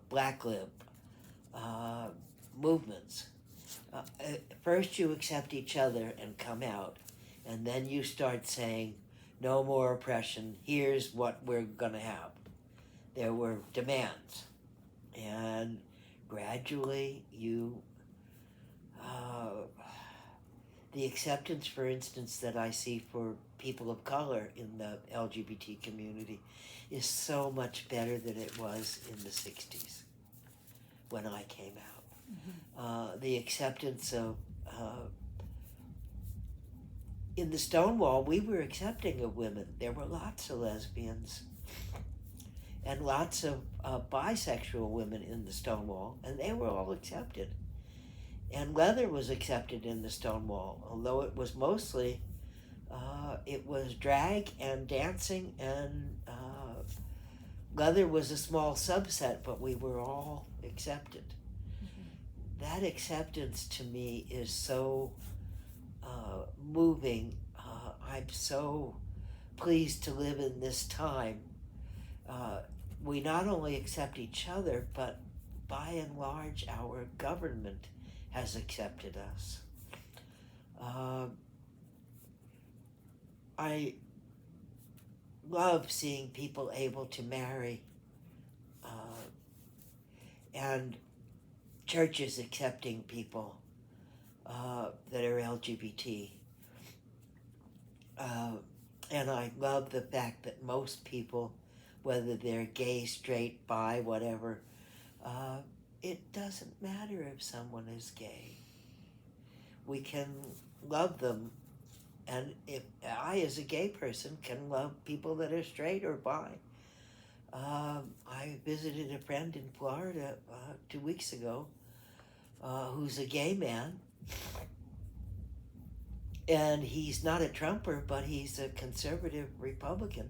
black lib movements. First you accept each other and come out, and then you start saying, no more oppression, here's what we're gonna have. There were demands, and gradually the acceptance, for instance, that I see for people of color in the LGBT community is so much better than it was in the 60s when I came out. The acceptance of, in the Stonewall, we were accepting of women. There were lots of lesbians and lots of bisexual women in the Stonewall, and they were all accepted. And leather was accepted in the Stonewall, although it was mostly, it was drag and dancing, and leather was a small subset, but we were all accepted. That acceptance to me is so moving. I'm so pleased to live in this time. We not only accept each other, but by and large, our government has accepted us. I love seeing people able to marry, and churches accepting people that are LGBT. And I love the fact that most people, whether they're gay, straight, bi, whatever, it doesn't matter if someone is gay. We can love them, and if I, as a gay person, can love people that are straight or bi. I visited a friend in Florida 2 weeks ago who's a gay man, and he's not a Trumper, but he's a conservative Republican,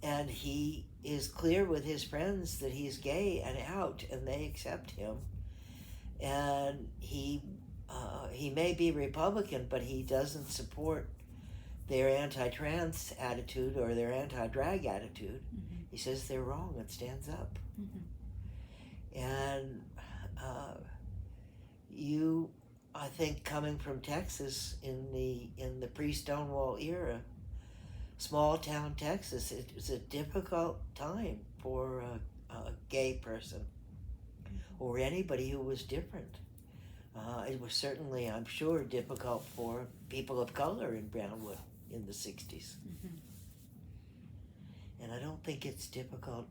and he is clear with his friends that he's gay and out, and they accept him. And he may be Republican, but he doesn't support their anti-trans attitude or their anti-drag attitude. He says they're wrong and stands up. And I think coming from Texas in the pre-Stonewall era, small town Texas, it was a difficult time for a gay person or anybody who was different. It was certainly, I'm sure, difficult for people of color in Brownwood in the 60s. And I don't think it's difficult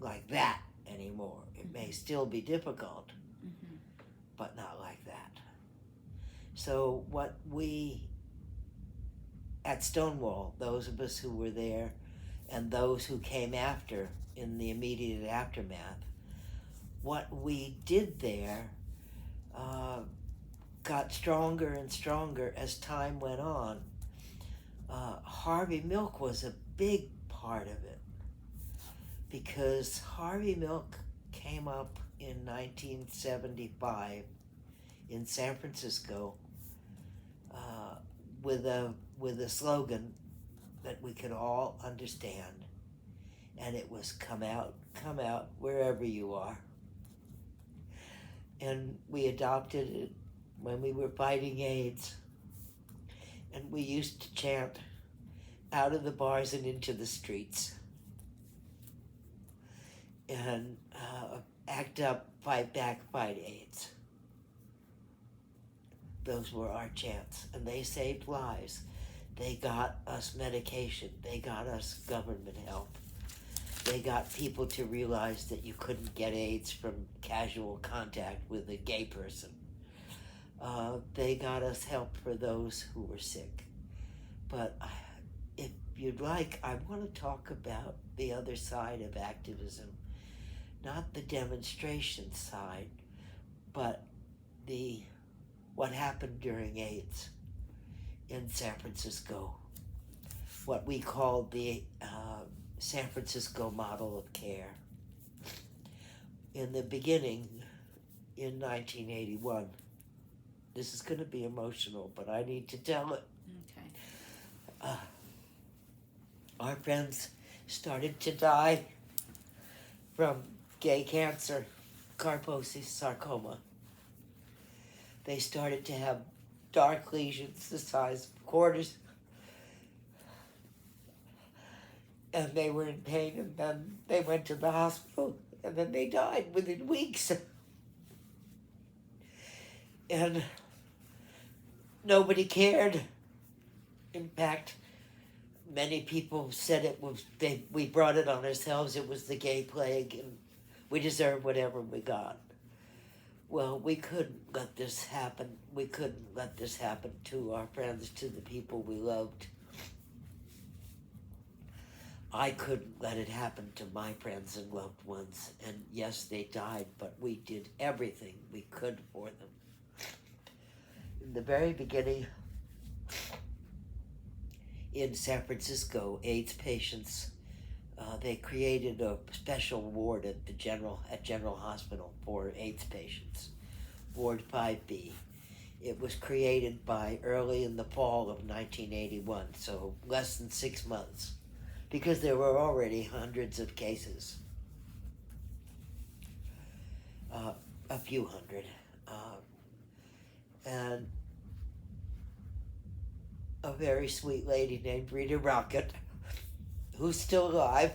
like that anymore. It may still be difficult, but not like that. So what we, at Stonewall, those of us who were there and those who came after in the immediate aftermath, what we did there got stronger and stronger as time went on. Harvey Milk was a big part of it because Harvey Milk came up in 1975 in San Francisco with a slogan that we could all understand, and it was come out wherever you are. And we adopted it when we were fighting AIDS, and we used to chant out of the bars and into the streets and act up, fight back, fight AIDS. Those were our chants, and they saved lives. They got us medication. They got us government help. They got people to realize that you couldn't get AIDS from casual contact with a gay person. They got us help for those who were sick. But if you'd like, I want to talk about the other side of activism. Not the demonstration side, but what happened during AIDS in San Francisco. What we called the San Francisco model of care. In the beginning, in 1981, this is going to be emotional, but I need to tell it. Okay. Our friends started to die from gay cancer, Kaposi sarcoma. They started to have dark lesions the size of quarters, and they were in pain, and then they went to the hospital, and then they died within weeks. And nobody cared. In fact, many people said it was we brought it on ourselves. It was the gay plague, and we deserve whatever we got. Well, we couldn't let this happen. We couldn't let this happen to our friends, to the people we loved. I couldn't let it happen to my friends and loved ones. And yes, they died, but we did everything we could for them. In the very beginning, in San Francisco, AIDS patients, they created a special ward at General Hospital for AIDS patients, Ward 5B. It was created by early in the fall of 1981, so less than 6 months, because there were already hundreds of cases, a few hundred, and a very sweet lady named Rita Rocket, who's still alive,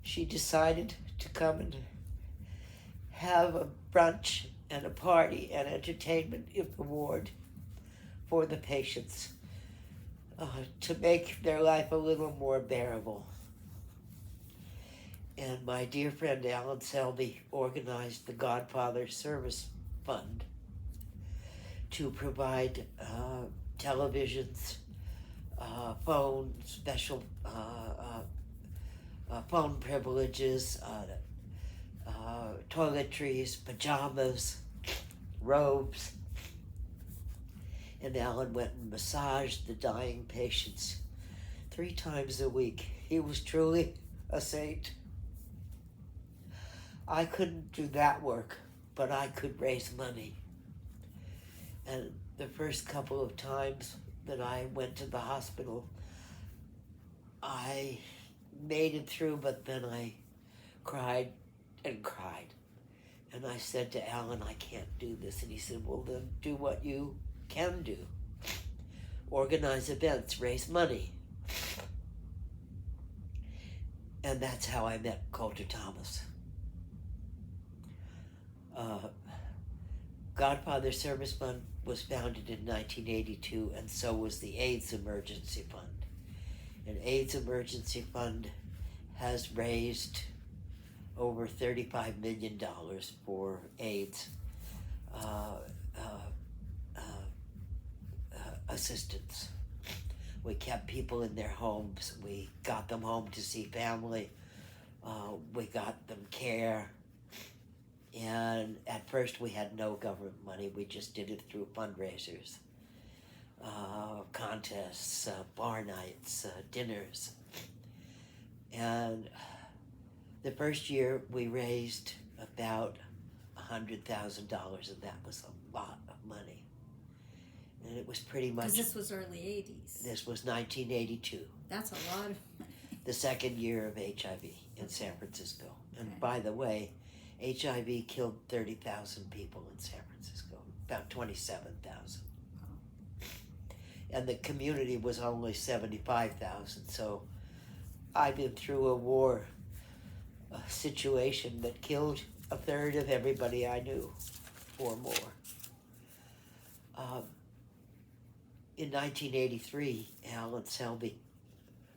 she decided to come and have a brunch and a party and entertainment in the ward for the patients to make their life a little more bearable. And my dear friend Alan Selby organized the Godfather Service Fund to provide televisions, phone, special phone privileges, toiletries, pajamas, robes. And Alan went and massaged the dying patients 3 times a week. He was truly a saint. I couldn't do that work, but I could raise money. And the first couple of times that I went to the hospital, I made it through, but then I cried and cried. And I said to Alan, I can't do this. And he said, well, then do what you can do. Organize events, raise money. And that's how I met Coulter Thomas. Godfather Service Fund was founded in 1982, and so was the AIDS Emergency Fund. And AIDS Emergency Fund has raised over $35 million for AIDS assistance. We kept people in their homes. We got them home to see family. We got them care. And at first we had no government money. We just did it through fundraisers. contests, bar nights, dinners. And the first year we raised about $100,000, and that was a lot of money. And it was pretty much. Because this was early 80s. This was 1982. That's a lot of money. The second year of HIV in San Francisco. And by the way, HIV killed 30,000 people in San Francisco, about 27,000. And the community was only 75,000. So I've been through a situation that killed a third of everybody I knew, or more. In 1983, Alan Selby,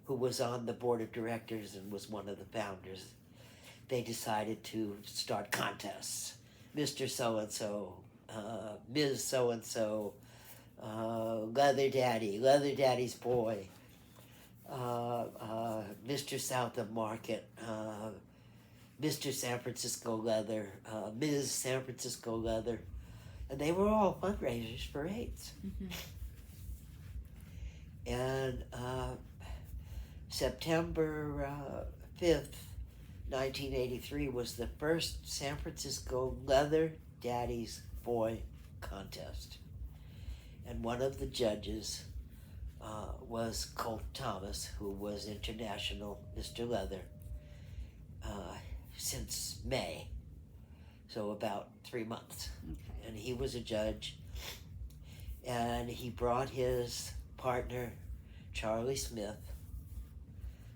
who was on the board of directors and was one of the founders, they decided to start contests. Mr. So-and-so, Ms. So-and-so, Leather Daddy's boy, Mr. South of Market, Mr. San Francisco Leather, Ms. San Francisco Leather, and they were all fundraisers for AIDS. Mm-hmm. And September 5th, 1983 was the first San Francisco Leather Daddy's Boy contest. And one of the judges was Colt Thomas, who was international Mr. Leather since May, so about 3 months. Okay. And he was a judge, and he brought his partner, Charlie Smith.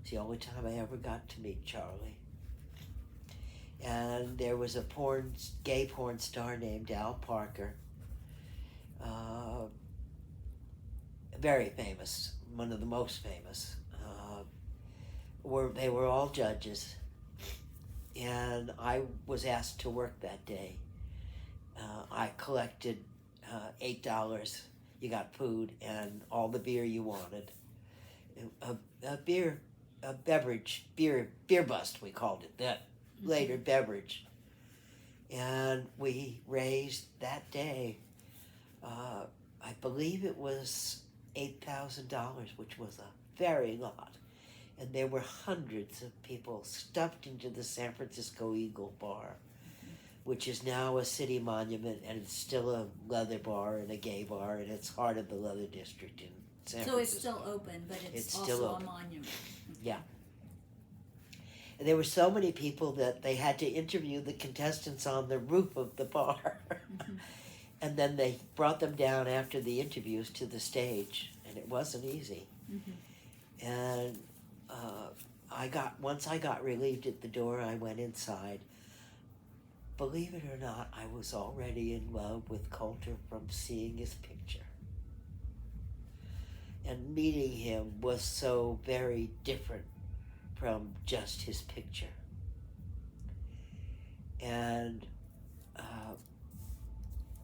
It's the only time I ever got to meet Charlie. And there was a gay porn star named Al Parker, very famous, one of the most famous. They were all judges, and I was asked to work that day. I collected $8. You got food and all the beer you wanted. Beer bust, we called it that. Later, beverage. And we raised that day, I believe it was $8,000, which was a very lot. And there were hundreds of people stuffed into the San Francisco Eagle Bar, which is now a city monument, and it's still a leather bar and a gay bar, and it's heart of the leather district in San Francisco. So it's still open, but it's also still a open. monument. Yeah. And there were so many people that they had to interview the contestants on the roof of the bar. Mm-hmm. And then they brought them down after the interviews to the stage, and it wasn't easy. Mm-hmm. And once I got relieved at the door, I went inside. Believe it or not, I was already in love with Coulter from seeing his picture. And meeting him was so very different from just his picture. And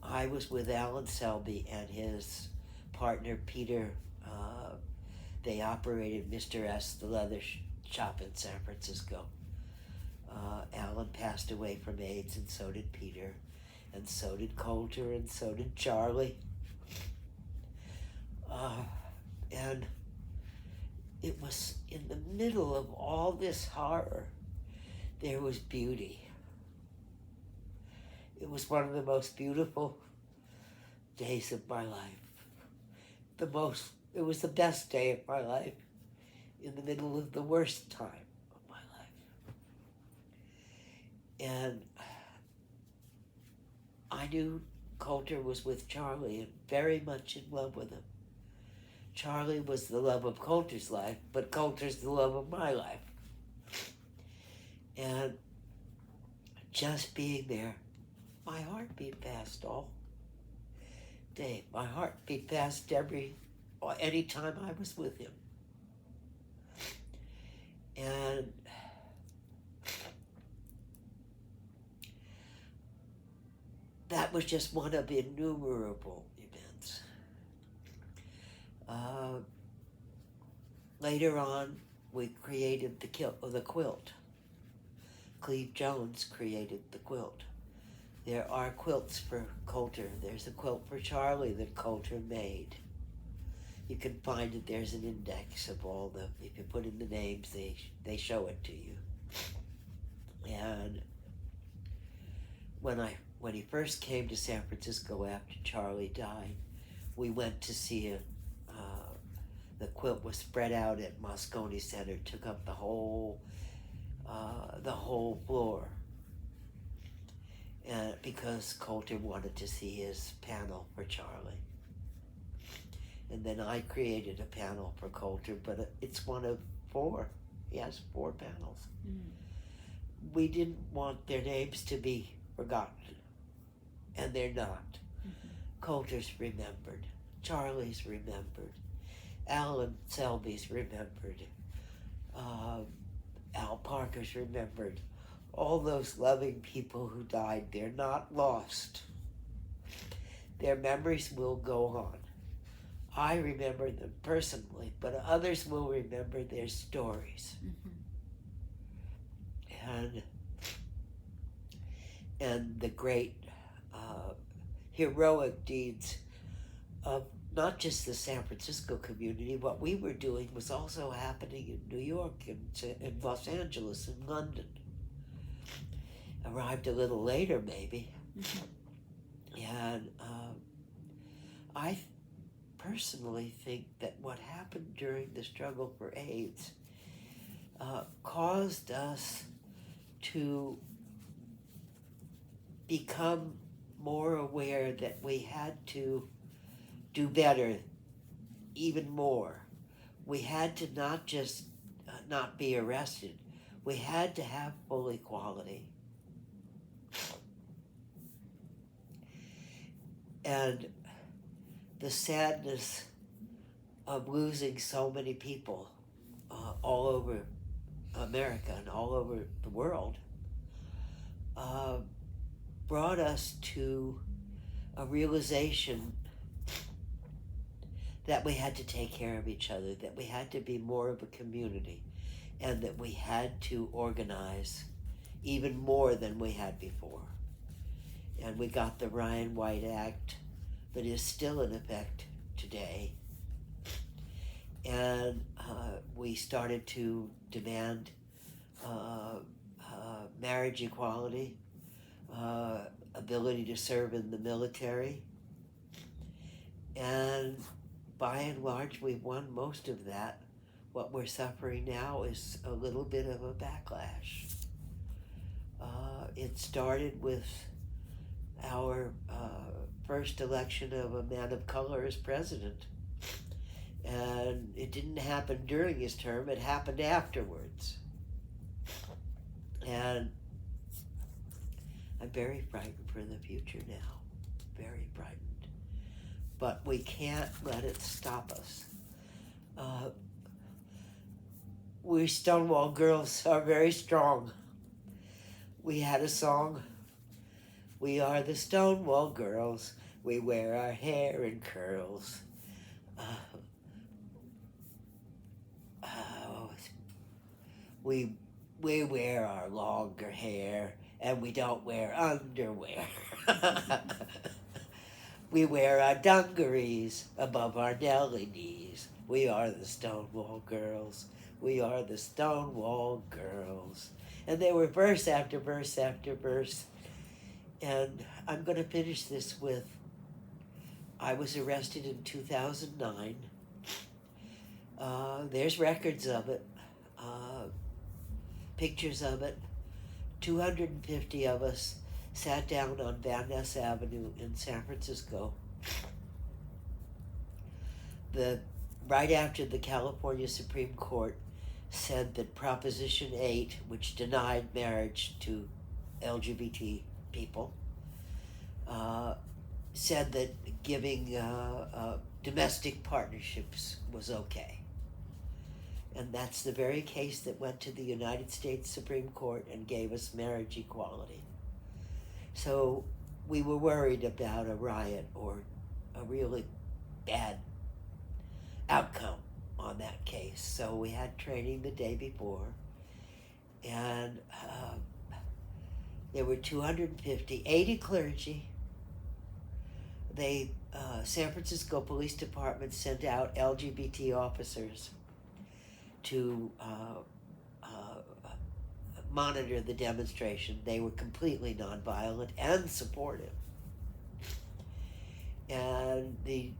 I was with Alan Selby and his partner Peter. They operated Mr. S, the leather shop in San Francisco. Alan passed away from AIDS, and so did Peter, and so did Coulter, and so did Charlie. And it was in the middle of all this horror, there was beauty. It was one of the most beautiful days of my life. It was the best day of my life in the middle of the worst time of my life. And I knew Coulter was with Charlie and very much in love with him. Charlie was the love of Coulter's life, but Coulter's the love of my life. And just being there, my heart beat fast all day. My heart beat fast any time I was with him. And that was just one of innumerable events. Later on, we created the quilt. Cleve Jones created the quilt. There are quilts for Coulter. There's a quilt for Charlie that Coulter made. you can find that there's an index of all the, if you put in the names, they show it to you. And when he first came to San Francisco after Charlie died, we went to see it. The quilt was spread out at Moscone Center, took up the whole floor, and because Coulter wanted to see his panel for Charlie. And then I created a panel for Coulter, but it's one of 4. He has 4 panels. We didn't want their names to be forgotten, and they're not. Coulter's remembered, Charlie's remembered, Alan Selby's remembered, Al Parker's remembered. All those loving people who died, they're not lost. Their memories will go on. I remember them personally, but others will remember their stories. And the great heroic deeds of not just the San Francisco community. What we were doing was also happening in New York and Los Angeles and London. Arrived a little later, maybe. And I personally think that what happened during the struggle for AIDS caused us to become more aware that we had to do better, even more. We had to not just not be arrested, we had to have full equality. And the sadness of losing so many people all over America and all over the world brought us to a realization that we had to take care of each other, that we had to be more of a community, and that we had to organize even more than we had before. And we got the Ryan White Act that is still in effect today. And we started to demand marriage equality, ability to serve in the military. And by and large, we've won most of that. What we're suffering now is a little bit of a backlash. It started with our first election of a man of color as president. And it didn't happen during his term, it happened afterwards. And I'm very frightened for the future now, very frightened. But we can't let it stop us. We Stonewall girls are very strong. We had a song, we are the Stonewall girls, we wear our hair in curls. We wear our longer hair and we don't wear underwear. We wear our dungarees above our nelly knees. We are the Stonewall girls. We are the Stonewall girls. And they were verse after verse after verse. And I'm going to finish this with, I was arrested in 2009. There's records of it, pictures of it. 250 of us sat down on Van Ness Avenue in San Francisco. Right after the California Supreme Court said that Proposition 8, which denied marriage to LGBT people, said that giving domestic partnerships was okay. And that's the very case that went to the United States Supreme Court and gave us marriage equality. So we were worried about a riot or a really bad outcome on that case. So we had training the day before, and there were 250, 80 clergy. They San Francisco Police Department sent out LGBT officers to monitor the demonstration. They were completely nonviolent and supportive. And the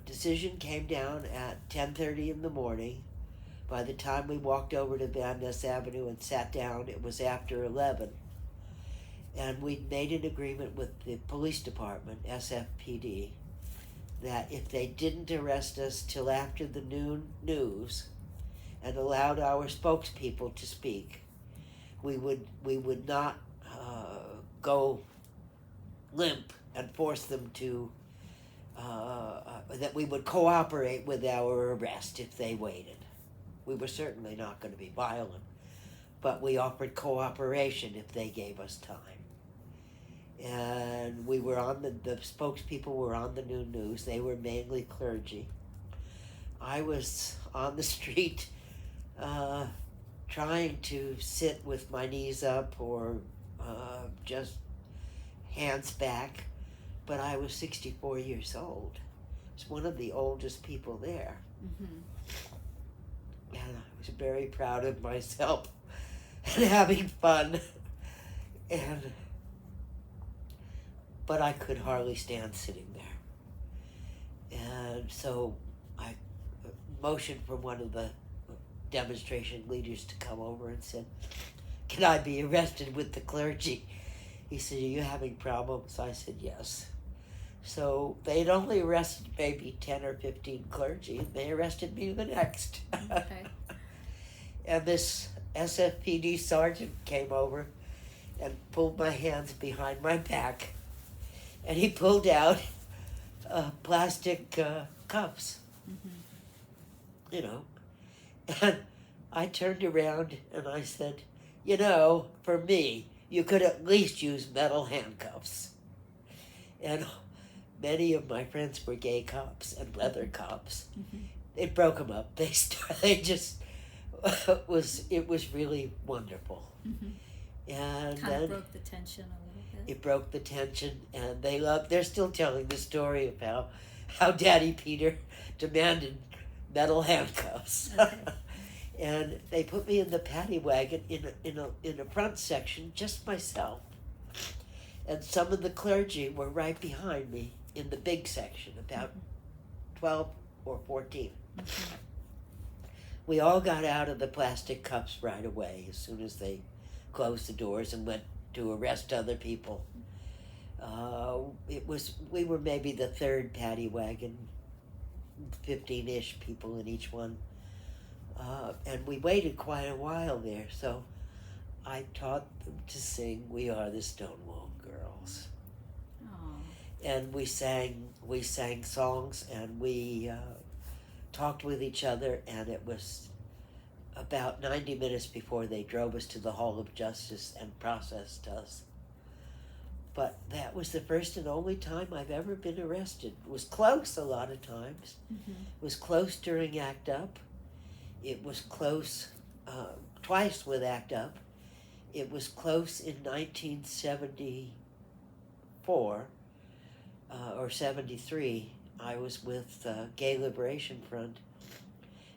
decision came down at 10:30 in the morning. By the time we walked over to Van Ness Avenue and sat down, it was after 11. And we made an agreement with the police department, SFPD, that if they didn't arrest us till after the noon news and allowed our spokespeople to speak, we would not go limp and force them to that we would cooperate with our arrest if they waited. We were certainly not going to be violent, but we offered cooperation if they gave us time. And we were on the spokespeople were on the noon news. They were mainly clergy. I was on the street trying to sit with my knees up or just hands back, but I was 64 years old. I was one of the oldest people there. Mm-hmm. And I was very proud of myself and having fun. But I could hardly stand sitting there. And so I motioned for one of the demonstration leaders to come over and said, "Can I be arrested with the clergy?" He said, "Are you having problems?" I said, "Yes." So they'd only arrested maybe 10 or 15 clergy, and they arrested me the next. Okay. And this SFPD sergeant came over and pulled my hands behind my back, and he pulled out plastic cups, Mm-hmm. you know. And I turned around and I said, for me, you could at least use metal handcuffs. And many of my friends were gay cops and leather cops. Mm-hmm. It broke them up. They just it was really wonderful. Mm-hmm. And Kind then of broke the tension a little bit. it broke the tension, and they're still telling the story of how Daddy Peter demanded metal handcuffs. Okay. And they put me in the paddy wagon in a front section, just myself. And some of the clergy were right behind me in the big section, about 12 or 14. Mm-hmm. We all got out of the plastic cups right away as soon as they closed the doors and went to arrest other people. We were maybe the third paddy wagon, 15-ish people in each one. And we waited quite a while there, so I taught them to sing "We Are the Stonewall Girls." Oh. And we sang songs, and we talked with each other, and it was about 90 minutes before they drove us to the Hall of Justice and processed us. But that was the first and only time I've ever been arrested. It was close a lot of times. Mm-hmm. It was close during ACT UP. It was close twice with ACT UP. It was close in 1974 or 73. I was with Gay Liberation Front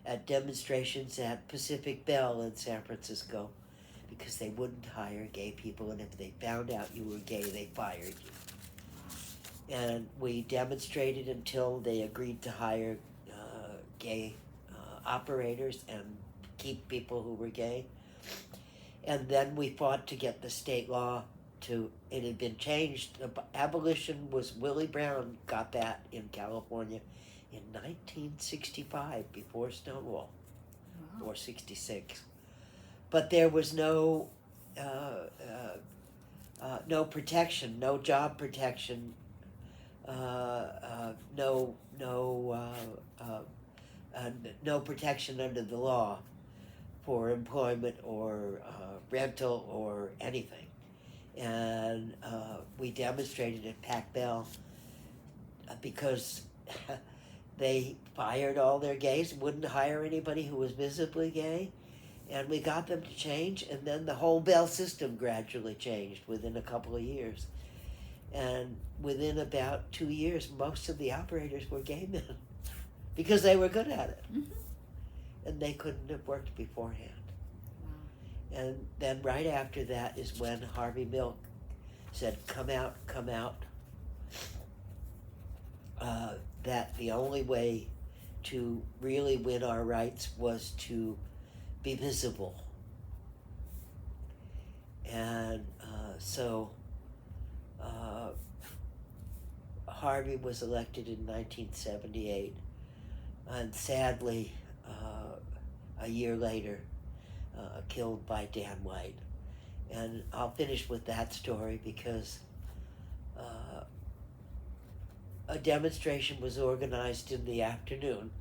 at demonstrations at Pacific Bell in San Francisco because they wouldn't hire gay people, and if they found out you were gay, they fired you. And we demonstrated until they agreed to hire gay operators and keep people who were gay. And then we fought to get the state law it had been changed. Abolition was, Willie Brown got that in California in 1965, before Stonewall, Wow. or 66. But there was no protection, no job protection, no protection under the law for employment or rental or anything. And we demonstrated at Pac Bell because they fired all their gays, wouldn't hire anybody who was visibly gay, and we got them to change, and then the whole Bell system gradually changed within a couple of years. And within about 2 years, most of the operators were gay men because they were good at it. Mm-hmm. And they couldn't have worked beforehand. Wow. And then right after that is when Harvey Milk said, come out, come out. That the only way to really win our rights was to be visible. And so Harvey was elected in 1978, and sadly, a year later, killed by Dan White. And I'll finish with that story because a demonstration was organized in the afternoon,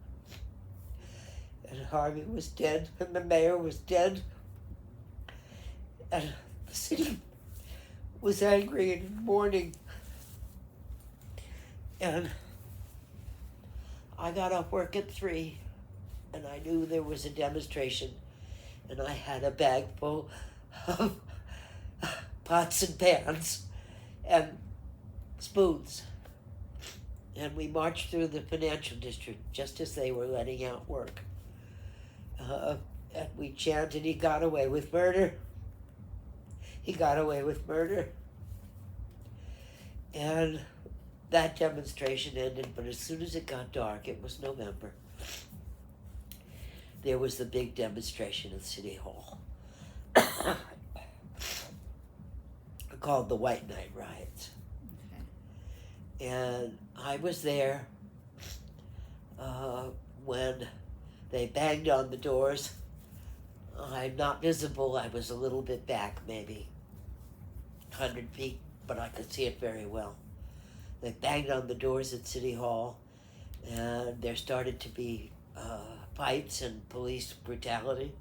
and Harvey was dead, and the mayor was dead, and the city was angry and in mourning. And I got off work at 3, and I knew there was a demonstration, and I had a bag full of pots and pans and spoons. And we marched through the financial district just as they were letting out work. And we chanted, he got away with murder. He got away with murder. And that demonstration ended, but as soon as it got dark, it was November, there was the big demonstration at City Hall called the White Night Riots. Okay. And I was there when they banged on the doors. I'm not visible. I was a little bit back, maybe 100 feet, but I could see it very well. They banged on the doors at City Hall, and there started to be fights and police brutality.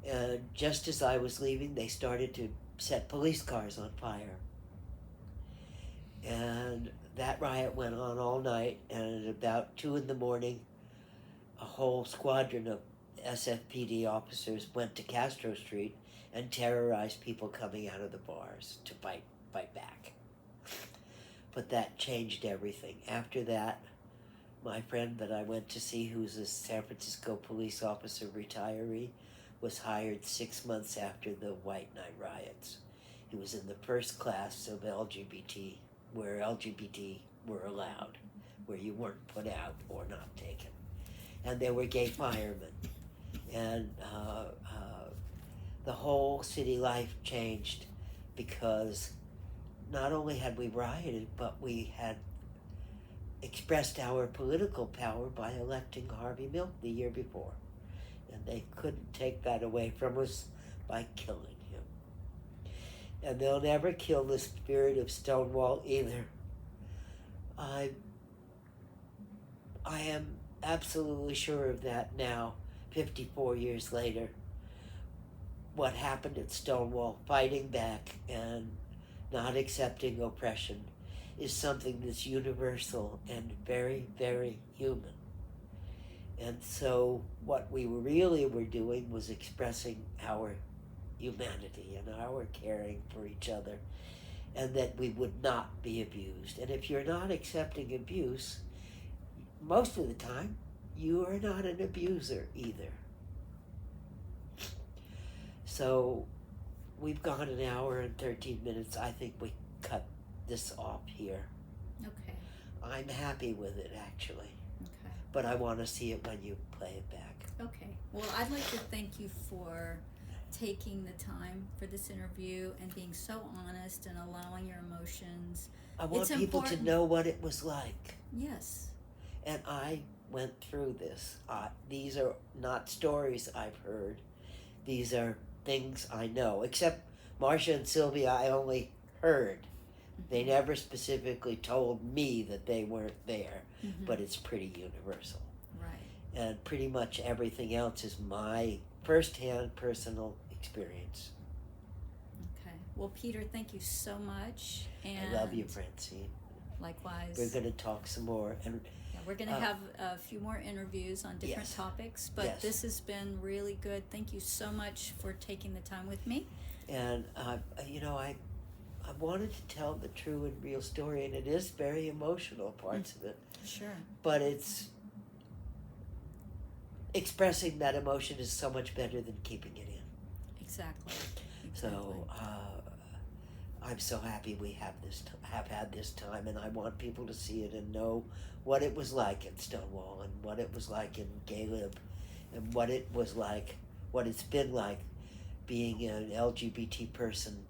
And just as I was leaving, they started to set police cars on fire. And that riot went on all night, and at about 2 in the morning, a whole squadron of SFPD officers went to Castro Street and terrorized people coming out of the bars to fight back. But that changed everything. After that, my friend that I went to see, who's a San Francisco police officer retiree, was hired 6 months after the White Night Riots. He was in the first class of LGBT, where LGBT were allowed, where you weren't put out or not taken. And there were gay firemen. And the whole city life changed because not only had we rioted, but we had expressed our political power by electing Harvey Milk the year before. And they couldn't take that away from us by killing him. And they'll never kill the spirit of Stonewall either. I am absolutely sure of that now, 54 years later. What happened at Stonewall, fighting back and not accepting oppression, is something that's universal and very, very human. And so what we really were doing was expressing our humanity and our caring for each other, and that we would not be abused. And if you're not accepting abuse, most of the time, you are not an abuser either. So we've gone an hour and 13 minutes. I think we cut this off here. Okay. I'm happy with it, actually. Okay. But I want to see it when you play it back. Okay. Well, I'd like to thank you for taking the time for this interview and being so honest and allowing your emotions. I want It's people important. to know what it was like. Yes. And I went through this. These are not stories I've heard. These are things I know. Except Marcia and Sylvia, I only heard. They never specifically told me that they weren't there. Mm-hmm. But it's pretty universal. Right. And pretty much everything else is my first-hand personal experience. Okay. Well, Peter, thank you so much. And I love you, Francine. likewise. We're going to talk some more. And Yeah, we're going to have a few more interviews on different Yes. topics, but Yes. this has been really good. Thank you so much for taking the time with me. And I wanted to tell the true and real story, and it is very emotional parts of it, Sure. but it's expressing that emotion is so much better than keeping it in. Exactly. So I'm so happy we have had this time, and I want people to see it and know what it was like at Stonewall, and what it was like in Gay-Lib, and what it's been like being an LGBT person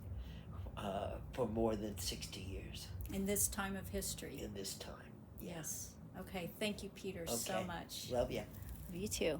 for more than 60 years In this time of history. in this time. Yes. Okay. Thank you, Peter, so Okay. much. Love ya. You too.